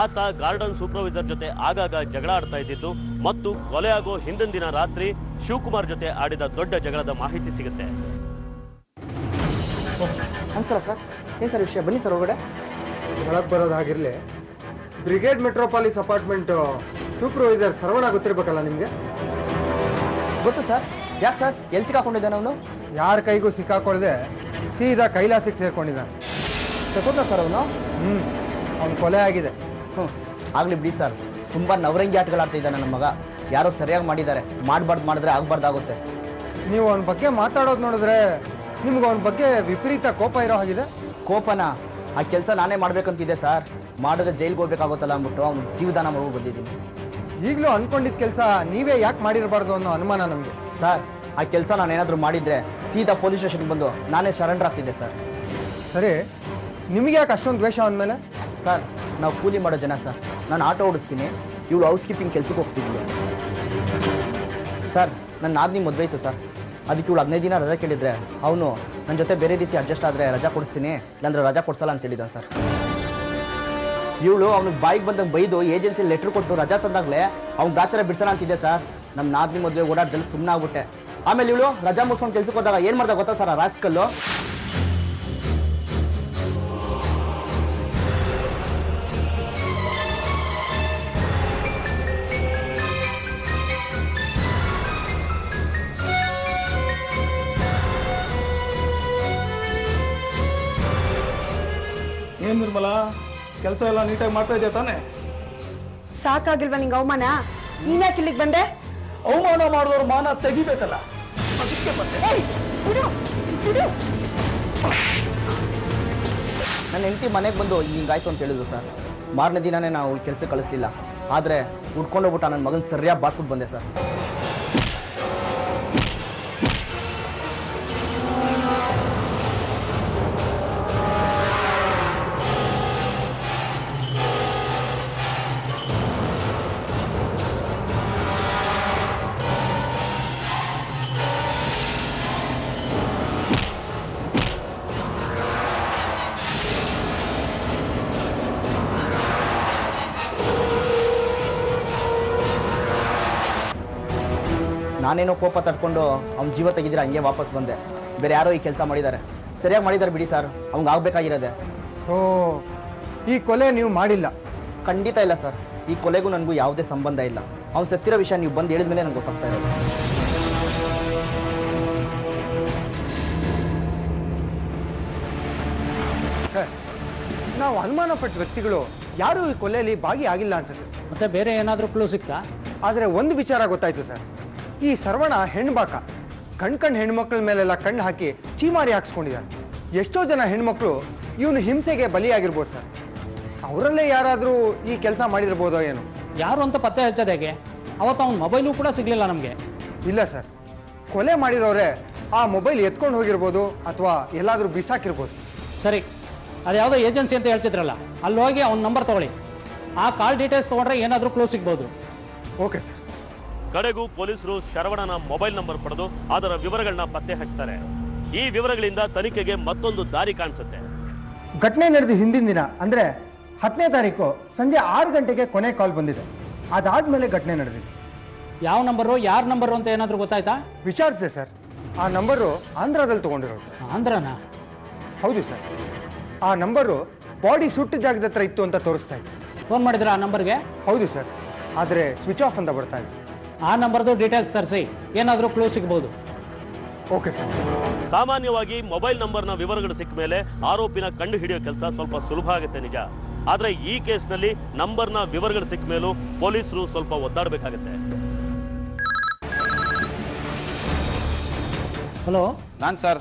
ಆತ ಗಾರ್ಡನ್ ಸೂಪರ್ವೈಸರ್ ಜೊತೆ ಆಗಾಗ ಜಗಳ ಆಡ್ತಾ ಇದ್ದಿದ್ದು ಮತ್ತು ಕೊಲೆ ಆಗೋ ಹಿಂದಿನ ದಿನ ರಾತ್ರಿ ಶಿವಕುಮಾರ್ ಜೊತೆ ಆಡಿದ ದೊಡ್ಡ ಜಗಳದ ಮಾಹಿತಿ ಸಿಗುತ್ತೆ. ನಮಸ್ಕಾರ ಸರ್. ಏನು ಸರ್ ವಿಷಯ? ಬನ್ನಿ ಸರ್ ಒಳಗಡೆ. ಒಳಗೆ ಬರೋದಾಗಿರಲಿ, Brigade Metropolis apartment supervisor Sharavana ಗೊತ್ತಿರ್ಬೇಕಲ್ಲ ನಿಮಗೆ? ಗೊತ್ತು ಸರ್. ಯಾಕೆ ಸರ್, ಎಲ್ಲಿ ಸಿಕ್ಕಾಕೊಂಡಿದ್ದಾನೆ ಅವನು? ಯಾರ ಕೈಗೂ ಸಿಕ್ಕಾಕೊಳ್ಳದೆ ಸೀದಾ ಕೈಲಾಸಕ್ಕೆ ಸೇರ್ಕೊಂಡಿದ್ದಾನೆ. ತಗೋತ ಸರ್ ಅವನು? ಅವ್ನು ಕೊಲೆ ಆಗಿದೆ. ಆಗ್ಲಿ ಬಿಡಿ ಸರ್. ತುಂಬಾ ನವರಂಗಿ ಆಟಗಳಾಡ್ತಾ ಇದ್ದಾನೆ ನಮ್ಮ ಮಗ. ಯಾರೋ ಸರಿಯಾಗಿ ಮಾಡಿದ್ದಾರೆ. ಮಾಡಿದ್ರೆ ಆಗ್ಬಾರ್ದಾಗುತ್ತೆ. ನೀವು ಅವನ ಬಗ್ಗೆ ಮಾತಾಡೋದು ನೋಡಿದ್ರೆ ನಿಮ್ಗೆ ಅವನ ಬಗ್ಗೆ ವಿಪರೀತ ಕೋಪ ಇರೋ ಹಾಗಿದೆ. ಕೋಪನ? ಆ ಕೆಲಸ ನಾನೇ ಮಾಡ್ಬೇಕಂತಿದೆ ಸರ್. ಮಾಡಿದ್ರೆ ಜೈಲ್ಗೆ ಹೋಗ್ಬೇಕಾಗುತ್ತಲ್ಲ ಅಂದ್ಬಿಟ್ಟು ಅವ್ನು ಜೀವದಾನ ಮಾಡ್ಕೊಂಡು ಬಂದಿದ್ದೀನಿ. ಈಗಲೂ ಅನ್ಕೊಂಡಿದ್ದ ಕೆಲಸ ನೀವೇ ಯಾಕೆ ಮಾಡಿರಬಾರ್ದು ಅನ್ನೋ ಅನುಮಾನ ನಮಗೆ. ಸರ್ ಆ ಕೆಲಸ ನಾನೇನಾದರೂ ಮಾಡಿದ್ರೆ ಸೀದಾ ಪೊಲೀಸ್ ಸ್ಟೇಷನ್ಗೆ ಬಂದು ನಾನೇ ಸರೆಂಡರ್ ಆಗ್ತಿದ್ದೆ ಸರ್. ಸರಿ, ನಿಮಗೆ ಯಾಕೆ ಅಷ್ಟೊಂದು ದ್ವೇಷ ಅಂದಮೇಲೆ? ಸರ್ ನಾವು ಕೂಲಿ ಮಾಡೋ ಜನ ಸರ್. ನಾನು ಆಟೋ ಓಡಿಸ್ತೀನಿ, ಇವಳು ಹೌಸ್ ಕೀಪಿಂಗ್ ಕೆಲಸಕ್ಕೆ ಹೋಗ್ತಿದ್ವಿ ಸರ್. ನನ್ನ ನಾದಿನಿ ಮದುವೆ ಇತ್ತು ಸರ್. ಅದಕ್ಕೆ ಇವಳು 15 ದಿನ ರಜಾ ಕೇಳಿದ್ರೆ ಅವನು ನನ್ನ ಜೊತೆ ಬೇರೆ ರೀತಿ ಅಡ್ಜಸ್ಟ್ ಆದರೆ ರಜಾ ಕೊಡಿಸ್ತೀನಿ, ಇಲ್ಲಾಂದ್ರೆ ರಜಾ ಕೊಡ್ಸಲ್ಲ ಅಂತ ಹೇಳಿದ್ದಾನೆ ಸರ್. ಇವಳು ಅವ್ನಿಗೆ ಬಾಯಿಗೆ ಬಂದಂಗೆ ಬೈದು ಏಜೆನ್ಸಿ ಲೆಟ್ರ್ ಕೊಟ್ಟು ರಜಾ ತಂದಾಗಲೇ ಅವ್ನು ಗಾಚಾರ ಬಿಡ್ಸೋಣ ಅಂತಿದ್ದೆ ಸರ್. ನಮ್ಮ ನಾದಿನಿ ಮದುವೆ ಓಡಾಡ್ದಲ್ಲಿ ಸುಮ್ಮನೆ ಆಗ್ಬಿಟ್ಟೆ. ಆಮೇಲೆ ಇವಳು ರಜಾ ಮುಗಿಸ್ಕೊಂಡು ಕೆಲ್ಸಕ್ಕೆ ಹೋದಾಗ ಏನು ಮಾಡ್ದೆ ಗೊತ್ತಾ ಸರ್? ಆ ರಾಸ್ಕಲ್ಲು ಏನ್ ನಿರ್ಮಲಾ, ಕೆಲಸ ಎಲ್ಲ ನೀಟಾಗಿ ಮಾಡ್ತಾ ಇದೆಯಾ ತಾನೆ? ಸಾಕಾಗಿಲ್ವಾ ನಿಂಗೆ ಅವಮಾನ? ನೀನ್ಯಾಕೆ ಇಲ್ಲಿಗೆ ಬಂದೆ? ಅವಮಾನ ಮಾಡಿದವ್ರ ಮಾನ ತೆಗಿಬೇಕಲ್ಲ, ಅದಕ್ಕೆ ಬಂದೆ. ನನ್ನ ಹೆಂಡತಿ ಮನೆಗೆ ಬಂದು ಹಿಂಗಾಯ್ತು ಅಂತ ಹೇಳಿದ್ರು ಸರ್. ಮಾರನೇ ದಿನನೇ ನಾವು ಕೆಲಸಕ್ಕೆ ಕಳಿಸ್ಲಿಲ್ಲ. ಆದರೆ ಉಟ್ಕೊಂಡೋಗ್ಬಿಟ್ಟ ನನ್ನ ಮಗನ ಸರಿಯಾಗಿ ಬಾಸ್ಬಿಟ್ಟು ಬಂದೆ ಸರ್. ನಾನೇನೋ ಕೋಪ ತಟ್ಕೊಂಡು ಅವ್ನ ಜೀವ ತೆಗಿದ್ರೆ ಹಂಗೆ ವಾಪಸ್ ಬಂದೆ. ಬೇರೆ ಯಾರೋ ಈ ಕೆಲಸ ಮಾಡಿದ್ದಾರೆ. ಸರಿಯಾಗಿ ಮಾಡಿದ್ದಾರೆ ಬಿಡಿ ಸರ್, ಅವ್ನಿಗೆ ಆಗ್ಬೇಕಾಗಿರೋದೆ. ಸೊ ಈ ಕೊಲೆ ನೀವು ಮಾಡಿಲ್ಲ? ಖಂಡಿತ ಇಲ್ಲ ಸರ್, ಈ ಕೊಲೆಗೂ ನನಗೂ ಯಾವುದೇ ಸಂಬಂಧ ಇಲ್ಲ. ಅವ್ನು ಸತ್ತಿರೋ ವಿಷಯ ನೀವು ಬಂದು ಹೇಳಿದ್ಮೇಲೆ ನನಗೆ ಗೊತ್ತಾಗ್ತಾ ಇರೋದು. ಸರ್, ನಾವು ಅನುಮಾನ ಪಟ್ಟ ವ್ಯಕ್ತಿಗಳು ಯಾರೂ ಈ ಕೊಲೆಯಲ್ಲಿ ಭಾಗಿಯಾಗಿಲ್ಲ ಅನ್ಸುತ್ತೆ. ಮತ್ತೆ ಬೇರೆ ಏನಾದರೂ ಕ್ಲೂ ಸಿಕ್ತಾ? ಆದರೆ ಒಂದು ವಿಚಾರ ಗೊತ್ತಾಯ್ತು ಸರ್, ಈ ಸರ್ವಣ ಹೆಣ್ಬಾಕ ಕಣ್ ಹೆಣ್ಮಕ್ಳ ಮೇಲೆಲ್ಲ ಕಣ್ಣು ಹಾಕಿ ಚೀಮಾರಿ ಹಾಕ್ಸ್ಕೊಂಡಿದ್ದಾನೆ. ಎಷ್ಟೋ ಜನ ಹೆಣ್ಮಕ್ಳು ಇವನು ಹಿಂಸೆಗೆ ಬಲಿಯಾಗಿರ್ಬೋದು ಸರ್. ಅವರಲ್ಲೇ ಯಾರಾದರೂ ಈ ಕೆಲಸ ಮಾಡಿರ್ಬೋದೋ ಏನೋ. ಯಾರು ಅಂತ ಪತ್ತೆ ಹಚ್ಚೋದು ಹೇಗೆ? ಅವತ್ತು ಅವ್ನ ಮೊಬೈಲು ಕೂಡ ಸಿಗ್ಲಿಲ್ಲ ನಮಗೆ. ಇಲ್ಲ ಸರ್, ಕೊಲೆ ಮಾಡಿರೋರೆ ಆ ಮೊಬೈಲ್ ಎತ್ಕೊಂಡು ಹೋಗಿರ್ಬೋದು ಅಥವಾ ಎಲ್ಲಾದರೂ ಬಿಸಾಕಿರ್ಬೋದು. ಸರಿ, ಅದು ಯಾವುದೋ ಏಜೆನ್ಸಿ ಅಂತ ಹೇಳ್ತಿದ್ರಲ್ಲ, ಅಲ್ಲಿ ಹೋಗಿ ಅವ್ನ ನಂಬರ್ ತಗೊಳ್ಳಿ. ಆ ಕಾಲ್ ಡೀಟೇಲ್ಸ್ ತಗೊಂಡ್ರೆ ಏನಾದರೂ ಕ್ಲೂ ಸಿಗ್ಬೋದು. Okay sir. ಕಡೆಗೂ ಪೊಲೀಸರು ಶರವಣನ ಮೊಬೈಲ್ ನಂಬರ್ ಪಡೆದು ಅದರ ವಿವರಗಳನ್ನ ಪತ್ತೆ ಹಚ್ತಾರೆ. ಈ ವಿವರಗಳಿಂದ ತನಿಖೆಗೆ ಮತ್ತೊಂದು ದಾರಿ ಕಾಣಿಸುತ್ತೆ. ಘಟನೆ ನಡೆದ ಹಿಂದಿನ ದಿನ ಅಂದ್ರೆ 10ನೇ ತಾರೀಕು ಸಂಜೆ 6 ಗಂಟೆಗೆ ಕೊನೆ ಕಾಲ್ ಬಂದಿದೆ. ಅದಾದ್ಮೇಲೆ ಘಟನೆ ನಡೆದಿದೆ. ಯಾವ ನಂಬರು, ಯಾರ ನಂಬರು ಅಂತ ಏನಾದರೂ ಗೊತ್ತಾಯ್ತಾ? ವಿಚಾರಿಸಿದೆ ಸರ್, ಆ ನಂಬರು ಆಂಧ್ರದಲ್ಲಿ ತಗೊಂಡಿರೋದು. ಆಂಧ್ರನಾ? ಹೌದು ಸರ್, ಆ ನಂಬರು ಬಾಡಿ ಸುಟ್ಟ ಜಾಗದ ಹತ್ರ ಇತ್ತು ಅಂತ ತೋರಿಸ್ತಾ ಇದೆ. ಫೋನ್ ಮಾಡಿದ್ರ ಆ ನಂಬರ್ಗೆ? ಹೌದು ಸರ್, ಆದರೆ ಸ್ವಿಚ್ ಆಫ್ ಅಂತ ಬರ್ತಾ ಇದೆ. ಆ ನಂಬರ್ದು ಡೀಟೇಲ್ಸ್ ತರಿಸಿ, ಏನಾದರೂ ಕ್ಲೂ ಸಿಗ್ಬೋದು. Okay sir. ಸಾಮಾನ್ಯವಾಗಿ ಮೊಬೈಲ್ ನಂಬರ್ನ ವಿವರಗಳು ಸಿಕ್ಕ ಮೇಲೆ ಆರೋಪಿನ ಕಂಡು ಹಿಡಿಯೋ ಕೆಲಸ ಸ್ವಲ್ಪ ಸುಲಭ ಆಗುತ್ತೆ ನಿಜ. ಆದ್ರೆ ಈ ಕೇಸ್ನಲ್ಲಿ ನಂಬರ್ನ ವಿವರಗಳು ಸಿಕ್ಕ ಮೇಲೂ ಪೊಲೀಸರು ಸ್ವಲ್ಪ ಒದ್ದಾಡಬೇಕಾಗತ್ತೆ. ಹಲೋ, ನಾನು ಸರ್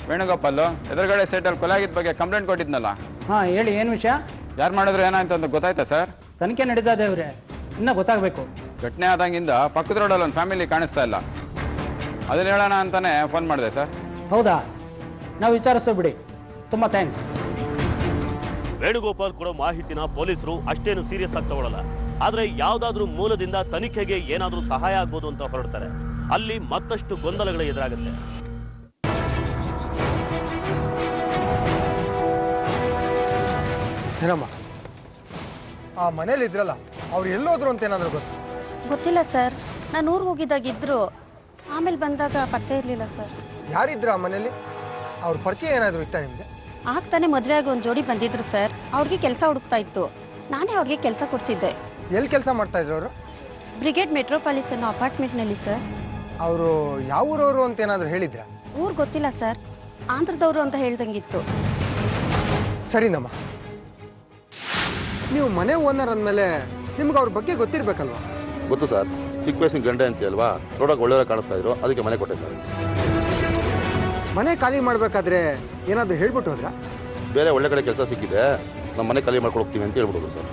ವೇಣುಗೋಪಾಲ್, ಎದುರುಗಡೆ ಸೈಟಲ್ಲಿ ಕೊಲೆ ಆಗಿದ್ದ ಬಗ್ಗೆ ಕಂಪ್ಲೇಂಟ್ ಕೊಟ್ಟಿದ್ನಲ್ಲ. ಹಾಂ ಹೇಳಿ, ಏನು ವಿಷಯ? ಯಾರು ಮಾಡಿದ್ರು ಏನಾಯ್ತು ಅಂತ ಗೊತ್ತಾಯ್ತಾ ಸರ್? ತನಿಖೆ ನಡೀತಾ ಇದೇವ್ರೆ, ಇನ್ನೂ ಗೊತ್ತಾಗಬೇಕು. ಘಟನೆ ಆದಂಗಿಂದ ಪಕ್ಕದ ರೋಡಲ್ಲಿ ಒಂದು ಫ್ಯಾಮಿಲಿ ಕಾಣಿಸ್ತಾ ಇಲ್ಲ. ಅದನ್ನ ಹೇಳೋಣ ಅಂತಾನೆ ಫೋನ್ ಮಾಡಿದೆ ಸರ್. ಹೌದಾ? ನಾವು ವಿಚಾರಿಸ್ತೇವೆ ಬಿಡಿ, ತುಂಬ ಥ್ಯಾಂಕ್ಸ್. ವೇಣುಗೋಪಾಲ್ ಕೊಡೋ ಮಾಹಿತಿನ ಪೊಲೀಸರು ಅಷ್ಟೇನು ಸೀರಿಯಸ್ ಆಗಿ ತಗೊಳ್ಳಲ್ಲ. ಆದ್ರೆ ಯಾವ್ದಾದ್ರೂ ಮೂಲದಿಂದ ತನಿಖೆಗೆ ಏನಾದ್ರೂ ಸಹಾಯ ಆಗ್ಬೋದು ಅಂತ ಹೊರಡ್ತಾರೆ. ಅಲ್ಲಿ ಮತ್ತಷ್ಟು ಗೊಂದಲಗಳು ಎದುರಾಗುತ್ತೆ. ಏನಮ್ಮ, ಆ ಮನೇಲಿ ಇದ್ರಲ್ಲ, ಅವ್ರು ಎಲ್ಲೋದ್ರು ಅಂತ ಏನಾದ್ರು ಗೊತ್ತಿಲ್ಲ ಸರ್. ನಾನು ಊರಿಗೆ ಹೋಗಿದ್ದಾಗಿದ್ರು, ಆಮೇಲೆ ಬಂದಾಗ ಪತ್ತೆ ಇರಲಿಲ್ಲ ಸರ್. ಯಾರಿದ್ರು ಆ ಮನೇಲಿ? ಅವ್ರ ಪರಿಚಯ ಏನಾದ್ರು ಇತ್ತಾ ನಿಮ್ಗೆ? ಆಗ್ತಾನೆ ಮದುವೆ ಆಗಿ ಒಂದು ಜೋಡಿ ಬಂದಿದ್ರು ಸರ್. ಅವ್ರಿಗೆ ಕೆಲಸ ಹುಡುಕ್ತಾ ಇತ್ತು, ನಾನೇ ಅವ್ರಿಗೆ ಕೆಲಸ ಕೊಡಿಸಿದ್ದೆ. ಎಲ್ಲಿ ಕೆಲಸ ಮಾಡ್ತಾ ಇದ್ರು ಅವರು? ಬ್ರಿಗೇಡ್ ಮೆಟ್ರೋಪಾಲಿಸ್ ಅನ್ನೋ ಅಪಾರ್ಟ್ಮೆಂಟ್ನಲ್ಲಿ ಸರ್. ಅವರು ಯಾವ ಊರವರು ಅಂತ ಏನಾದ್ರು ಹೇಳಿದ್ರ? ಊರು ಗೊತ್ತಿಲ್ಲ ಸರ್, ಆಂಧ್ರದವರು ಅಂತ ಹೇಳ್ದಂಗಿತ್ತು. ಸರಿನಮ್ಮ, ನೀವು ಮನೆ ಓನರ್ ಅಂದಮೇಲೆ ನಿಮ್ಗೆ ಅವ್ರ ಬಗ್ಗೆ ಗೊತ್ತಿರ್ಬೇಕಲ್ವಾ? ಗೊತ್ತು ಸರ್, ಚಿಕ್ಕ ವಯಸ್ಸಿನ ಗಂಡೆ ಅಂತ ಅಲ್ವಾ, ನೋಡೋಕೆ ಒಳ್ಳೆಯವ್ರ ಕಾಣಿಸ್ತಾ ಇದ್ರು, ಅದಕ್ಕೆ ಮನೆ ಕೊಟ್ಟೆ ಸರ್. ಮನೆ ಖಾಲಿ ಮಾಡ್ಬೇಕಾದ್ರೆ ಏನಾದ್ರು ಹೇಳ್ಬಿಟ್ಟು ಹೋದ್ರ? ಬೇರೆ ಒಳ್ಳೆ ಕಡೆ ಕೆಲಸ ಸಿಕ್ಕಿದೆ, ನಮ್ಮ ಮನೆ ಖಾಲಿ ಮಾಡ್ಕೊಂಡು ಹೋಗ್ತೀವಿ ಅಂತ ಹೇಳ್ಬಿಡೋದು ಸರ್.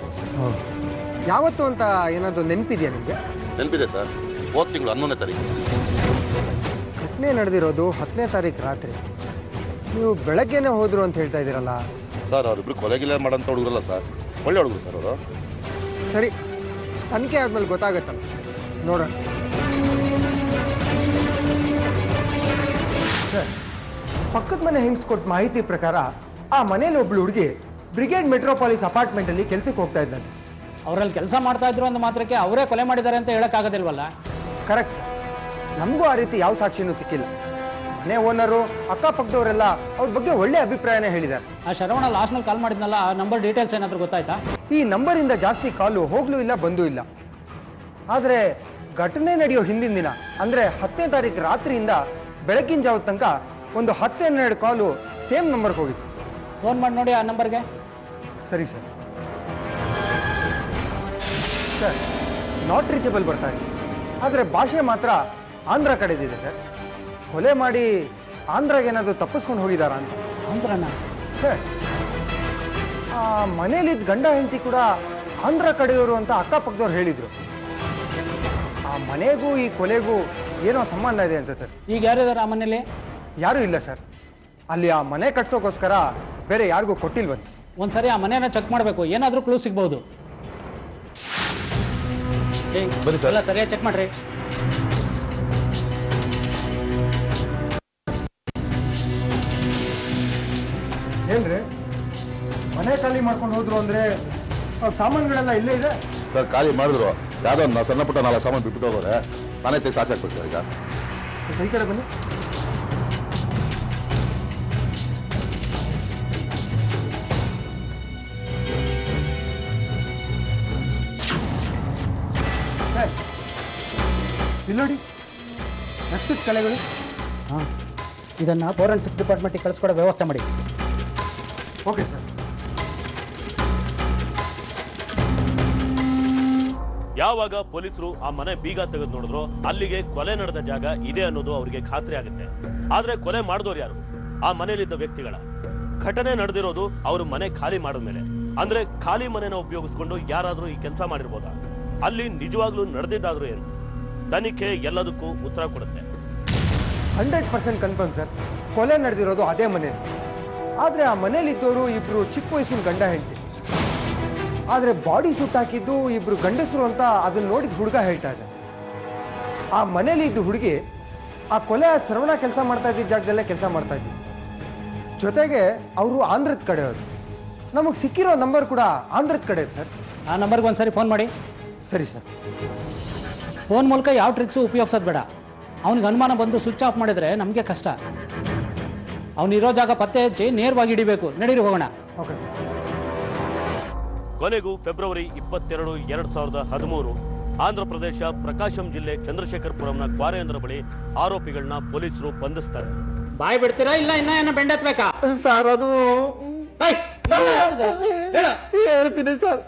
ಯಾವತ್ತು ಅಂತ ಏನಾದ್ರು ನೆನಪಿದೆಯಾ ನಿಮಗೆ? ನೆನಪಿದೆ ಸರ್, ಹೋದ ತಿಂಗಳು 11ನೇ ತಾರೀಕು. ಘಟನೆ ನಡೆದಿರೋದು 10ನೇ ತಾರೀಕು ರಾತ್ರಿ. ನೀವು ಬೆಳಗ್ಗೆನೆ ಹೋದ್ರು ಅಂತ ಹೇಳ್ತಾ ಇದ್ದೀರಲ್ಲ ಸರ್? ಅವರಿಬ್ರು ಕೊಲೆಗಿಲ್ಲ ಮಾಡೋಂಥ ಹುಡುಗರಲ್ಲ ಸರ್, ಒಳ್ಳೆ ಹುಡುಗರು ಸರ್ ಅವರು. ಸರಿ, ತನಿಖೆ ಆದ್ಮೇಲೆ ಗೊತ್ತಾಗತ್ತಲ್ಲ, ನೋಡೋಣ. ಸರ್, ಪಕ್ಕದ ಮನೆ ಹಿಂಗ್ಸ್ಕೊಟ್ಟ ಮಾಹಿತಿ ಪ್ರಕಾರ ಆ ಮನೇಲಿ ಒಬ್ಳು ಹುಡುಗಿ ಬ್ರಿಗೇಡ್ ಮೆಟ್ರೋಪಾಲಿಸ್ ಅಪಾರ್ಟ್ಮೆಂಟ್ ಅಲ್ಲಿ ಕೆಲಸಕ್ಕೆ ಹೋಗ್ತಾ ಇದ್ದಾಳೆ. ಅವರಲ್ಲಿ ಕೆಲಸ ಮಾಡ್ತಾ ಇದ್ರು ಅಂದ ಮಾತ್ರಕ್ಕೆ ಅವರೇ ಕೊಲೆ ಮಾಡಿದ್ದಾರೆ ಅಂತ ಹೇಳಕ್ಕಾಗೋದಿಲ್ವಲ್ಲ? ಕರೆಕ್ಟ್ ಸರ್, ನಮಗೂ ಆ ರೀತಿ ಯಾವ ಸಾಕ್ಷಿನೂ ಸಿಕ್ಕಿಲ್ಲ. ಮನೆ ಓನರು ಅಕ್ಕಪಕ್ಕದವರೆಲ್ಲ ಅವ್ರ ಬಗ್ಗೆ ಒಳ್ಳೆ ಅಭಿಪ್ರಾಯನೇ ಹೇಳಿದ್ದಾರೆ. ಆ ಶರವಣ ಲಾಸ್ಟ್ನಲ್ಲಿ ಕಾಲ್ ಮಾಡಿದ್ನಲ್ಲ, ಆ ನಂಬರ್ ಡೀಟೇಲ್ಸ್ ಏನಾದರೂ ಗೊತ್ತಾಯ್ತಾ? ಈ ನಂಬರಿಂದ ಜಾಸ್ತಿ ಕಾಲು ಹೋಗ್ಲೂ ಇಲ್ಲ, ಬಂದೂ ಇಲ್ಲ. ಆದರೆ ಘಟನೆ ನಡೆಯೋ ಹಿಂದಿನ ದಿನ ಅಂದ್ರೆ 10ನೇ ತಾರೀಕು ರಾತ್ರಿಯಿಂದ ಬೆಳಗಿನ ಜಾವದ ತನಕ ಒಂದು 10-12 ಕಾಲು ಸೇಮ್ ನಂಬರ್ಗೆ ಹೋಗಿತ್ತು. ಫೋನ್ ಮಾಡಿ ನೋಡಿ ಆ ನಂಬರ್ಗೆ. ಸರಿ ಸರ್. ಸರ್, ನಾಟ್ ರೀಚಬಲ್ ಬರ್ತಾ ಇದೆ, ಆದರೆ ಭಾಷೆ ಮಾತ್ರ ಆಂಧ್ರ ಕಡೆದಿದೆ ಸರ್. ಕೊಲೆ ಮಾಡಿ ಆಂಧ್ರಾಗೆ ಏನಾದರೂ ತಪ್ಪಿಸ್ಕೊಂಡು ಹೋಗಿದಾರ ಅಂತ. ಆಂಧ್ರನ? ಸರ್, ಆ ಮನೇಲಿದ್ದ ಗಂಡ ಹೆಂಡತಿ ಕೂಡ ಆಂಧ್ರ ಕಡೆಯವರು ಅಂತ ಅಕ್ಕಪಕ್ಕದವ್ರು ಹೇಳಿದ್ರು. ಆ ಮನೆಗೂ ಈ ಕೊಲೆಗೂ ಏನೋ ಸಂಬಂಧ ಇದೆ ಅನ್ಸುತ್ತೆ ಸರ್. ಈಗ ಯಾರಿದ್ದಾರೆ ಆ ಮನೇಲಿ? ಯಾರೂ ಇಲ್ಲ ಸರ್. ಅಲ್ಲಿ ಆ ಮನೆ ಕಟ್ಸೋಕ್ಕೋಸ್ಕರ ಬೇರೆ ಯಾರಿಗೂ ಕೊಟ್ಟಿಲ್ವಂತೆ. ಒಂದ್ಸರಿ ಆ ಮನೆಯನ್ನ ಚೆಕ್ ಮಾಡಬೇಕು, ಏನಾದರೂ ಕ್ಲೂ ಸಿಗ್ಬಹುದು. ಬನ್ನಿ ಸರ್. ಎಲ್ಲ ಸರಿಯಾಗಿ ಚೆಕ್ ಮಾಡ್ರಿ. ಏನ್ರಿ, ಮನೆ ಖಾಲಿ ಮಾಡ್ಕೊಂಡು ಹೋದ್ರು ಅಂದ್ರೆ ಅವ್ರ ಸಾಮಾನುಗಳೆಲ್ಲ ಇಲ್ಲೇ ಇದೆ ಸರ್ ಖಾಲಿ ಮಾಡಿದ್ರು, ಯಾವುದೋ ಒಂದು ಸಣ್ಣ ಪುಟ್ಟ 4 ಸಾಮಾನು ಬಿಟ್ಬಿಟ್ಟು ಹೋಗೋರೆ ನಾನೇ ತೆಗೆ ಸಾಕಾಗ್ಬಿಡ್ತಾರೆ ಈಗ. ಈ ಕಡೆ ಬನ್ನಿ. ಇಲ್ಲಿ ನೋಡಿ ರಕ್ತದ ಕಲೆಗಳು. ಹಾಂ, ಇದನ್ನು ಫೋರೆನ್ಸಿಕ್ ಡಿಪಾರ್ಟ್ಮೆಂಟಿಗೆ ಕಳಿಸ್ಕೊಡೋ ವ್ಯವಸ್ಥೆ ಮಾಡಿ. Okay sir. ಯಾವಾಗ ಪೊಲೀಸರು ಆ ಮನೆ ಬೀಗ ತೆಗೆದು ನೋಡಿದ್ರು ಅಲ್ಲಿಗೆ ಕೊಲೆ ನಡೆದ ಜಾಗ ಇದೆ ಅನ್ನೋದು ಅವರಿಗೆ ಖಾತ್ರಿ ಆಗುತ್ತೆ. ಆದ್ರೆ ಕೊಲೆ ಮಾಡಿದವ್ರು ಯಾರು? ಆ ಮನೆಯಲ್ಲಿದ್ದ ವ್ಯಕ್ತಿಗಳ. ಘಟನೆ ನಡೆದಿರೋದು ಅವರು ಮನೆ ಖಾಲಿ ಮಾಡಿದ್ಮೇಲೆ. ಅಂದ್ರೆ ಖಾಲಿ ಮನೆನ ಉಪಯೋಗಿಸ್ಕೊಂಡು ಯಾರಾದ್ರೂ ಈ ಕೆಲಸ ಮಾಡಿರ್ಬೋದಾ? ಅಲ್ಲಿ ನಿಜವಾಗ್ಲೂ ನಡೆದಿದ್ದಾದ್ರೂ ಏನು? ತನಿಖೆ ಎಲ್ಲದಕ್ಕೂ ಉತ್ತರ ಕೊಡುತ್ತೆ. 100% ಕನ್ಫರ್ಮ್ ಸರ್, ಕೊಲೆ ನಡೆದಿರೋದು ಅದೇ ಮನೆ. ಆದ್ರೆ ಆ ಮನೇಲಿದ್ದವರು ಇಬ್ರು ಚಿಕ್ಕ ವಯಸ್ಸಿನ ಗಂಡ ಹೆಂಡತಿ. ಆದ್ರೆ ಬಾಡಿ ಸೂಟ್ ಹಾಕಿದ್ದು ಇಬ್ರು ಗಂಡಸರು ಅಂತ ಅದನ್ನ ನೋಡಿದ ಹುಡುಗ ಹೇಳ್ತಾ ಇದ್ದ. ಆ ಮನೇಲಿ ಇದ್ದ ಹುಡುಗಿ ಆ ಕೊಲೆ ಶ್ರವಣ ಕೆಲಸ ಮಾಡ್ತಾ ಇದ್ದ ಜಾಗದಲ್ಲೇ ಕೆಲಸ ಮಾಡ್ತಾ ಇದ್ವಿ. ಜೊತೆಗೆ ಅವರು ಆಂಧ್ರದ ಕಡೆಯವರು. ನಮಗೆ ಸಿಕ್ಕಿರೋ ನಂಬರ್ ಕೂಡ ಆಂಧ್ರದ ಕಡೆ ಸರ್. ಆ ನಂಬರ್ಗೆ ಒಂದ್ಸರಿ ಫೋನ್ ಮಾಡಿ. ಸರಿ ಸರ್. ಫೋನ್ ಮೂಲಕ ಯಾವ ಟ್ರಿಕ್ಸು ಉಪಯೋಗಿಸೋದು ಬೇಡ. ಅವನಿಗೆ ಅನುಮಾನ ಬಂದು ಸ್ವಿಚ್ ಆಫ್ ಮಾಡಿದ್ರೆ ನಮಗೆ ಕಷ್ಟ. ಅವನಿರೋ ಜಾಗ ಪತ್ತೆ ಹಚ್ಚಿ ನೇರವಾಗಿ ಹಿಡಿಬೇಕು. ನಡೀರಿ ಹೋಗೋಣ. ಓಕೆ. ಕೊನೆಗೂ ಫೆಬ್ರವರಿ 22, 2013 ಆಂಧ್ರ ಪ್ರದೇಶ ಪ್ರಕಾಶಂ ಜಿಲ್ಲೆ ಚಂದ್ರಶೇಖರಪುರಂನ ಕ್ವಾರೆಯೊಂದರ ಬಳಿ ಆರೋಪಿಗಳನ್ನ ಪೊಲೀಸರು ಬಂಧಿಸ್ತಾರೆ. ಬಾಯ್ ಬಿಡ್ತೀರಾ ಇಲ್ಲ ಇನ್ನ ಏನೋ ಬೆಂಡೆತ್ಬೇಕಾ? ಸರ್ ಅದು ಹೇಳ್ತೀನಿ ಸರ್.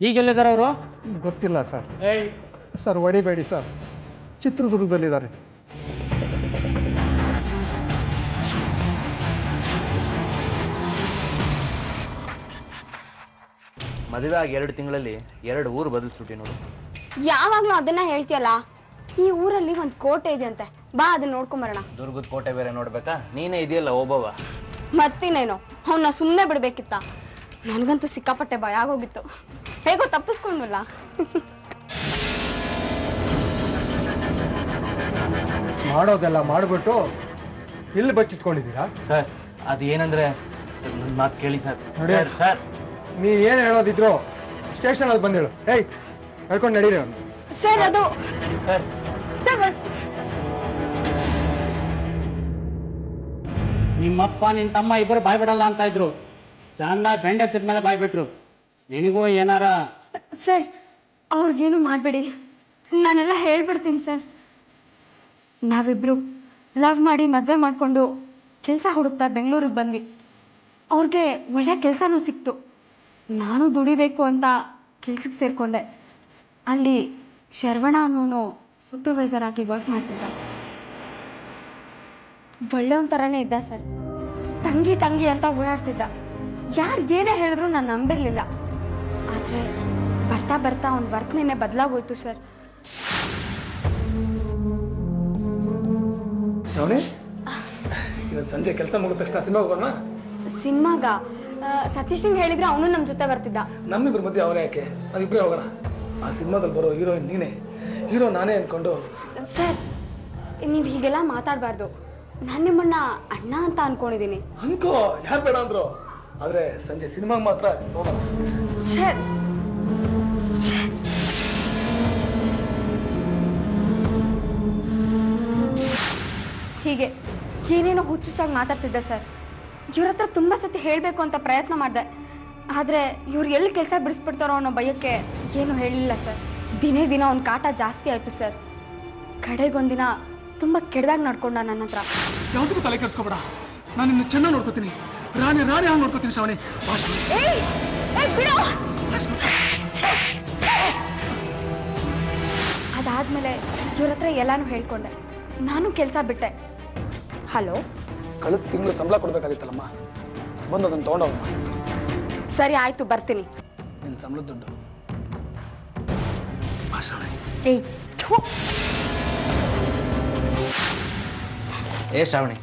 ಈಗ ಎಲ್ಲಿದ್ದಾರೆ ಅವರು? ಗೊತ್ತಿಲ್ಲ ಸರ್. ಸರ್ ಹೊಡಿಬೇಡಿ ಸರ್, ಚಿತ್ರದುರ್ಗದಲ್ಲಿದ್ದಾರೆ. ಮದುವೆ ಆಗಿ 2 ತಿಂಗಳಲ್ಲಿ 2 ಊರು ಬದಲಿಸ್ಬಿಟ್ಟಿ ನೋಡು. ಯಾವಾಗ್ಲೂ ಅದನ್ನ ಹೇಳ್ತೀಯಲ್ಲ. ಈ ಊರಲ್ಲಿ ಒಂದ್ ಕೋಟೆ ಇದೆಯಂತೆ, ಬಾ ಅದನ್ನ ನೋಡ್ಕೊಂಬರೋಣ. ದುರ್ಗದ ಕೋಟೆ ಬೇರೆ ನೋಡ್ಬೇಕಾ? ನೀನೇ ಇದೆಯಲ್ಲ ಒಬ್ಬವ. ಮತ್ತಿನೇನು, ಅವನ್ನ ಸುಮ್ಮನೆ ಬಿಡ್ಬೇಕಿತ್ತ? ನನಗಂತೂ ಸಿಕ್ಕಾಪಟ್ಟೆ ಭಯ ಆಗೋಗಿತ್ತು. ಹೇಗೋ ತಪ್ಪಿಸ್ಕೊಂಡ್ವಲ್ಲ. ಮಾಡೋದೆಲ್ಲ ಮಾಡ್ಬಿಟ್ಟು ಇಲ್ಲಿ ಬಚ್ಚಿಟ್ಕೊಂಡಿದ್ದೀರಾ ಸರ್? ಅದು ಏನಂದ್ರೆ ನನ್ನ ಮಾತು ಕೇಳಿ ಸರ್. ನೋಡಿ ಸರ್, ನೀವ್ ಏನ್ ಹೇಳೋದಿದ್ರು ಸ್ಟೇಷನ್ ಅಲ್ಲಿ ಬಂದೇಳು. ಹೇಯ್ ಹೇಳ್ಕೊಂಡು ನಡೀರಿ ಅವ್ನು. ಸರ್ ಅದು ಸರ್ ನಿಮ್ಮಪ್ಪ ನಿನ್ನ ತಮ್ಮ ಇಬ್ಬರು ಬಾಯ್ ಬಿಡಲ್ಲ ಅಂತ ಇದ್ರು. ಚೆನ್ನಾಗಿ ಬೆಂಡೆತ್ತಿದ ಮೇಲೆ ಬಾಯ್ ಬಿಟ್ರು. ನಿನಗೂ ಏನಾರ? ಸರ್ ಅವ್ರಿಗೇನು ಮಾಡ್ಬೇಡಿ, ನಾನೆಲ್ಲ ಹೇಳ್ಬಿಡ್ತೀನಿ ಸರ್. ನಾವಿಬ್ರು ಲವ್ ಮಾಡಿ ಮದುವೆ ಮಾಡ್ಕೊಂಡು ಕೆಲಸ ಹುಡುಕ್ತಾ ಬೆಂಗಳೂರಿಗೆ ಬಂದ್ವಿ. ಅವ್ರಿಗೆ ಒಳ್ಳೆ ಕೆಲಸನೂ ಸಿಕ್ತು. ನಾನು ದುಡಿಬೇಕು ಅಂತ ಕೆಲ್ಸಕ್ಕೆ ಸೇರ್ಕೊಂಡೆ. ಅಲ್ಲಿ ಶರವಣ ಅನ್ನೋನು ಸೂಪರ್ವೈಸರ್ ಆಗಿ ವರ್ಕ್ ಮಾಡ್ತಿದ್ದ. ಒಳ್ಳೆಯವನ ಥರನೇ ಇದ್ದ ಸರ್. ತಂಗಿ ತಂಗಿ ಅಂತ ಓಡಾಡ್ತಿದ್ದ. ಯಾರು ಏನೇ ಹೇಳಿದ್ರು ನಾನು ನಂಬಿರ್ಲಿಲ್ಲ. ಆದ್ರೆ ಬರ್ತಾ ಬರ್ತಾ ಅವನ ವರ್ತನೆನೇ ಬದಲಾಗೋಯ್ತು ಸರ್. ಶ್ರಾವಣಿ, ಇವತ್ತು ಸಂಜೆ ಕೆಲಸ ಮುಗಿದ ತಕ್ಷಣ ಸಿನಿಮಾ ಹೋಗೋಣ. ಸಿನಿಮಾಗ ಸತೀಶ್ ಹೇಳಿದ್ರೆ ಅವನು ನಮ್ಮ ಜೊತೆ ಬರ್ತಿದ್ದ. ನಮ್ಮಿಬ್ರ ಮಧ್ಯೆ ಅವರೇ ಯಾಕೆ, ನಾವಿಬ್ರೇ ಹೋಗೋಣ. ಆ ಸಿನಿಮಾದಲ್ಲಿ ಬರೋ ಹೀರೋಯಿನ್ ನೀನೇ, ಹೀರೋ ನಾನೇ ಅನ್ಕೊಂಡು. ಸರ್ ನೀವು ಹೀಗೆಲ್ಲ ಮಾತಾಡಬಾರ್ದು. ನಾನು ನಿಮ್ಮನ್ನ ಅಣ್ಣ ಅಂತ ಅನ್ಕೊಂಡಿದ್ದೀನಿ. ಅನ್ಕೋ, ಯಾರು ಬೇಡ ಅಂದ್ರು. ಆದ್ರೆ ಸಂಜೆ ಸಿನಿಮಾಗೆ ಮಾತ್ರ ಹೋಗೋಣ. ಸರ್ ಹೀಗೆ ಏನೇನೋ ಹುಚ್ಚುಚ್ಚಾಗಿ ಮಾತಾಡ್ತಿದ್ದೆ ಸರ್. ಇವ್ರ ಹತ್ರ ತುಂಬಾ ಸತಿ ಹೇಳ್ಬೇಕು ಅಂತ ಪ್ರಯತ್ನ ಮಾಡಿದೆ. ಆದ್ರೆ ಇವ್ರು ಎಲ್ಲಿ ಕೆಲಸ ಬಿಡಿಸ್ಬಿಡ್ತಾರೋ ಅನ್ನೋ ಭಯಕ್ಕೆ ಏನು ಹೇಳಿಲ್ಲ ಸರ್. ದಿನೇ ದಿನ ಅವ್ನ ಕಾಟ ಜಾಸ್ತಿ ಆಯ್ತು ಸರ್. ಕಡೆಗೊಂದಿನ ತುಂಬಾ ಕೆಡ್ದಾಗ ನಡ್ಕೊಂಡ ನನ್ನ ಹತ್ರ. ಯಾವ್ದಕ್ಕೂ ತಲೆ ಕೆಡ್ಸ್ಕೊಬೇಡ, ನಾನು ನಿನ್ನ ಚೆನ್ನಾಗಿ ನೋಡ್ಕೋತೀನಿ. ರಾಣಿ ರಾಣಿ ಹಾಗೆ ನೋಡ್ಕೋತೀನಿ ಶ್ರಾವಣಿ. ಅದಾದ್ಮೇಲೆ ಇವ್ರ ಹತ್ರ ಎಲ್ಲಾನು ಹೇಳ್ಕೊಂಡೆ. ನಾನು ಕೆಲಸ ಬಿಟ್ಟೆ. ಹಲೋ, ಕಳೆದ ತಿಂಗಳು ಸಂಬಳ ಕೊಡ್ಬೇಕಾಗಿತ್ತಲ್ಲಮ್ಮ, ಬಂದು ಅದನ್ನು ತಗೊಂಡವಮ್ಮ. ಸರಿ ಆಯ್ತು, ಬರ್ತೀನಿ. ನಿನ್ನ ಸಂಬಳದ ದುಡ್ಡು. ಏಯ್ ಥು. ಏ ಶ್ರಾವಣಿ,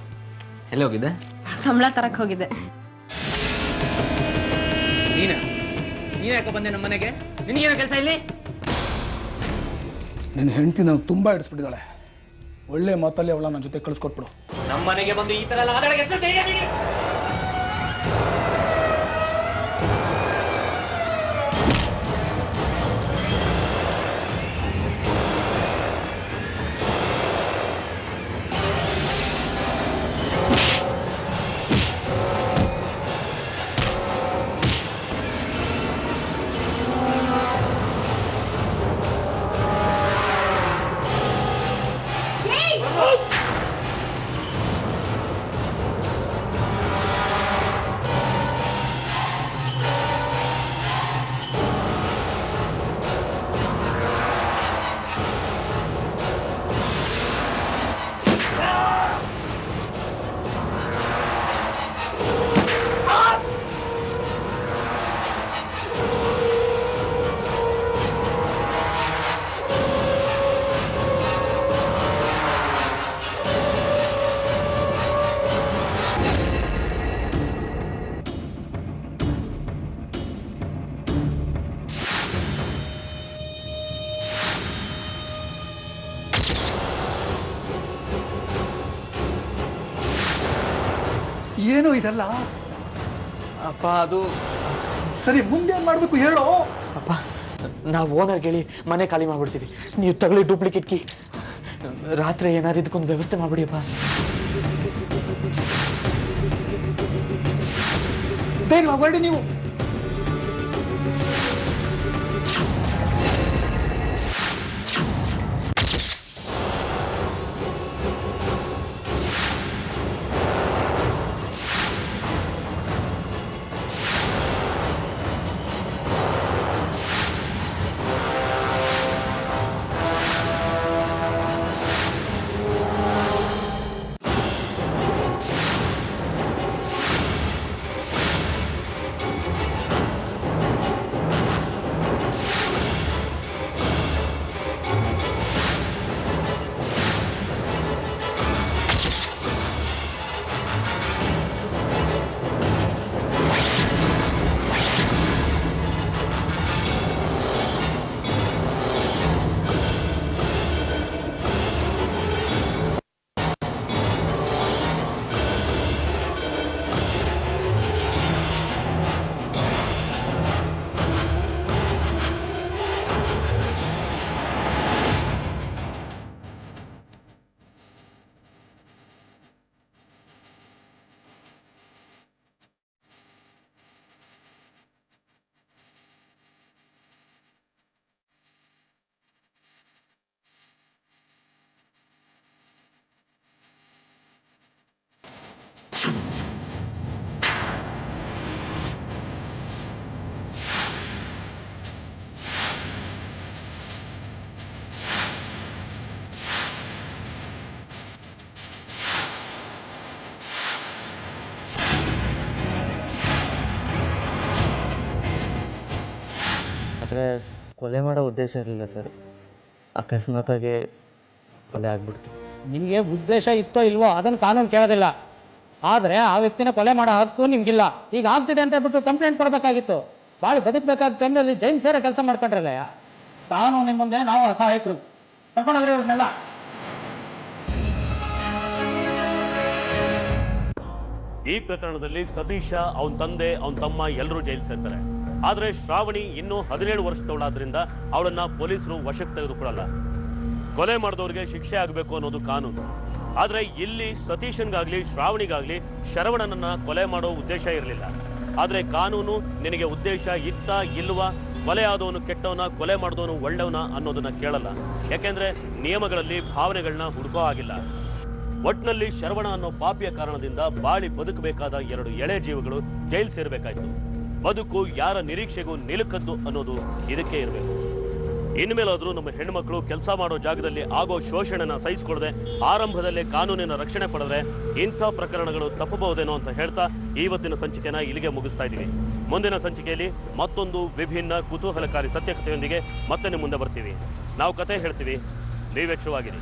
ಎಲ್ಲಿ ಹೋಗಿದ್ದೆ? ಸಂಬಳ ತರಕ್ ಹೋಗಿದ್ದೆ. ನೀನ ನೀನ್ ಯಾಕೆ ಬಂದೆ ನಮ್ಮ ಮನೆಗೆ? ನಿನಗೇನೋ ಕೆಲಸ ಇಲ್ಲಿ? ನಿನ್ನ ಹೆಂಡತಿ ನಾವು ತುಂಬಾ ಇಡಿಸ್ಬಿಟ್ಟಿದ್ದಾಳೆ. ಒಳ್ಳೆ ಮಾತಲ್ಲಿ ಅವಳ ನನ್ನ ಜೊತೆ ಕಳಿಸ್ಕೊಟ್ಬಿಡು. ನಮ್ಮ ಮನೆಗೆ ಬಂದು ಈ ತರ ಎಲ್ಲ ಮಾತಾಡಕ್ಕೆ ಎಷ್ಟು ಧೈರ್ಯ ನಿನಗೆ? ಏನು ಇದೆಲ್ಲ? ಅಪ್ಪ ಅದು ಸರಿ, ಮುಂದೇನ್ ಮಾಡ್ಬೇಕು ಹೇಳೋ? ಅಪ್ಪ, ನಾವು ಓನರ್ ಹೇಳಿ ಮನೆ ಖಾಲಿ ಮಾಡ್ಬಿಡ್ತೀವಿ. ನೀವು ತಗೊಳ್ಳಿ ಡೂಪ್ಲಿಕೇಟ್ ಕೀ. ರಾತ್ರಿ ಏನಾದ್ರು ಇದಕ್ಕೊಂದು ವ್ಯವಸ್ಥೆ ಮಾಡ್ಬಿಡಿಯಪ್ಪ. ಬೇಗ ಹೊರಡಿ ನೀವು. ಕೊಲೆ ಮಾಡೋ ಉದ್ದೇಶ ಇರಲಿಲ್ಲ ಸರ್. ಅಕಸ್ಮಾತಾಗಿ ಕೊಲೆ ಆಗ್ಬಿಡ್ತು. ನಿಮಗೆ ಉದ್ದೇಶ ಇತ್ತೋ ಇಲ್ವೋ ಅದನ್ನು ಕಾನೂನು ಕೇಳೋದಿಲ್ಲ. ಆದರೆ ಆ ವ್ಯಕ್ತಿನ ಕೊಲೆ ಮಾಡೋ ಹಕ್ಕು ನಿಮ್ಗಿಲ್ಲ. ಈಗ ಆಗ್ತಿದೆ ಅಂತ ಹೇಳ್ಬಿಟ್ಟು ಕಂಪ್ಲೇಂಟ್ ಕೊಡಬೇಕಾಗಿತ್ತು. ಭಾಳ ಬದುಕಬೇಕಾದ ಟೈಮ್ನಲ್ಲಿ ಜೈನ್ ಸೇರ ಕೆಲಸ ಮಾಡ್ಕೊಂಡ್ರಲ್ಲ. ಕಾನೂನು ನಿಮ್ಮ ಮುಂದೆ ನಾವು ಅಸಹಾಯಕರು. ಕರ್ಕೊಂಡೋಗ್ರಿ ಅವ್ರನ್ನೆಲ್ಲ. ಈ ಪ್ರಕರಣದಲ್ಲಿ ಸತೀಶ, ಅವನ ತಂದೆ, ಅವನ ತಮ್ಮ ಎಲ್ಲರೂ ಜೈಲು ಸೇರ್ತಾರೆ. ಆದ್ರೆ ಶ್ರಾವಣಿ ಇನ್ನೂ 17 ವರ್ಷದವಳಾದ್ರಿಂದ ಅವಳನ್ನ ಪೊಲೀಸರು ವಶಕ್ಕೆ ತೆಗೆದುಕೊಳ್ಳಲ್ಲ. ಕೊಲೆ ಮಾಡಿದವರಿಗೆ ಶಿಕ್ಷೆ ಆಗಬೇಕು ಅನ್ನೋದು ಕಾನೂನು. ಆದ್ರೆ ಇಲ್ಲಿ ಸತೀಶನ್ಗಾಗ್ಲಿ ಶ್ರಾವಣಿಗಾಗ್ಲಿ ಶರವಣನನ್ನ ಕೊಲೆ ಮಾಡೋ ಉದ್ದೇಶ ಇರಲಿಲ್ಲ. ಆದ್ರೆ ಕಾನೂನು ನಿನಗೆ ಉದ್ದೇಶ ಇತ್ತ ಇಲ್ವಾ, ಕೊಲೆ ಆದವನು ಕೆಟ್ಟವನ, ಕೊಲೆ ಮಾಡಿದವನು ಒಳ್ಳೆಯವನ ಅನ್ನೋದನ್ನ ಕೇಳಲ್ಲ. ಯಾಕೆಂದ್ರೆ ನಿಯಮಗಳಲ್ಲಿ ಭಾವನೆಗಳನ್ನ ಹುಡುಕೋ ಆಗಿಲ್ಲ. ಒಟ್ನಲ್ಲಿ ಶರವಣ ಅನ್ನೋ ಪಾಪಿಯ ಕಾರಣದಿಂದ ಬಾಳಿ ಬದುಕಬೇಕಾದ 2 ಎಳೆ ಜೀವಗಳು ಜೈಲು ಸೇರ್ಬೇಕಾಯ್ತು. ಬದುಕು ಯಾರ ನಿರೀಕ್ಷೆಗೂ ನಿಲುಕದ್ದು ಅನ್ನೋದು ಇದಕ್ಕೆ ಇರಬೇಕು. ಇನ್ಮೇಲಾದ್ರೂ ನಮ್ಮ ಹೆಣ್ಮಕ್ಳು ಕೆಲಸ ಮಾಡೋ ಜಾಗದಲ್ಲಿ ಆಗೋ ಶೋಷಣೆನ ಸಹಿಸಿಕೊಳ್ಳದೆ ಆರಂಭದಲ್ಲೇ ಕಾನೂನಿನ ರಕ್ಷಣೆ ಪಡೆದ್ರೆ ಇಂಥ ಪ್ರಕರಣಗಳು ತಪ್ಪಬಹುದೇನೋ ಅಂತ ಹೇಳ್ತಾ ಇವತ್ತಿನ ಸಂಚಿಕೆನ ಇಲ್ಲಿಗೆ ಮುಗಿಸ್ತಾ ಇದ್ದೀವಿ. ಮುಂದಿನ ಸಂಚಿಕೆಯಲ್ಲಿ ಮತ್ತೊಂದು ವಿಭಿನ್ನ ಕುತೂಹಲಕಾರಿ ಸತ್ಯಕಥೆಯೊಂದಿಗೆ ಮತ್ತೆ ನಿಮ್ಮ ಮುಂದೆ ಬರ್ತೀವಿ. ನಾವು ಕತೆ ಹೇಳ್ತೀವಿ, ನೀವೆಚ್ಚರವಾಗಿರಿ.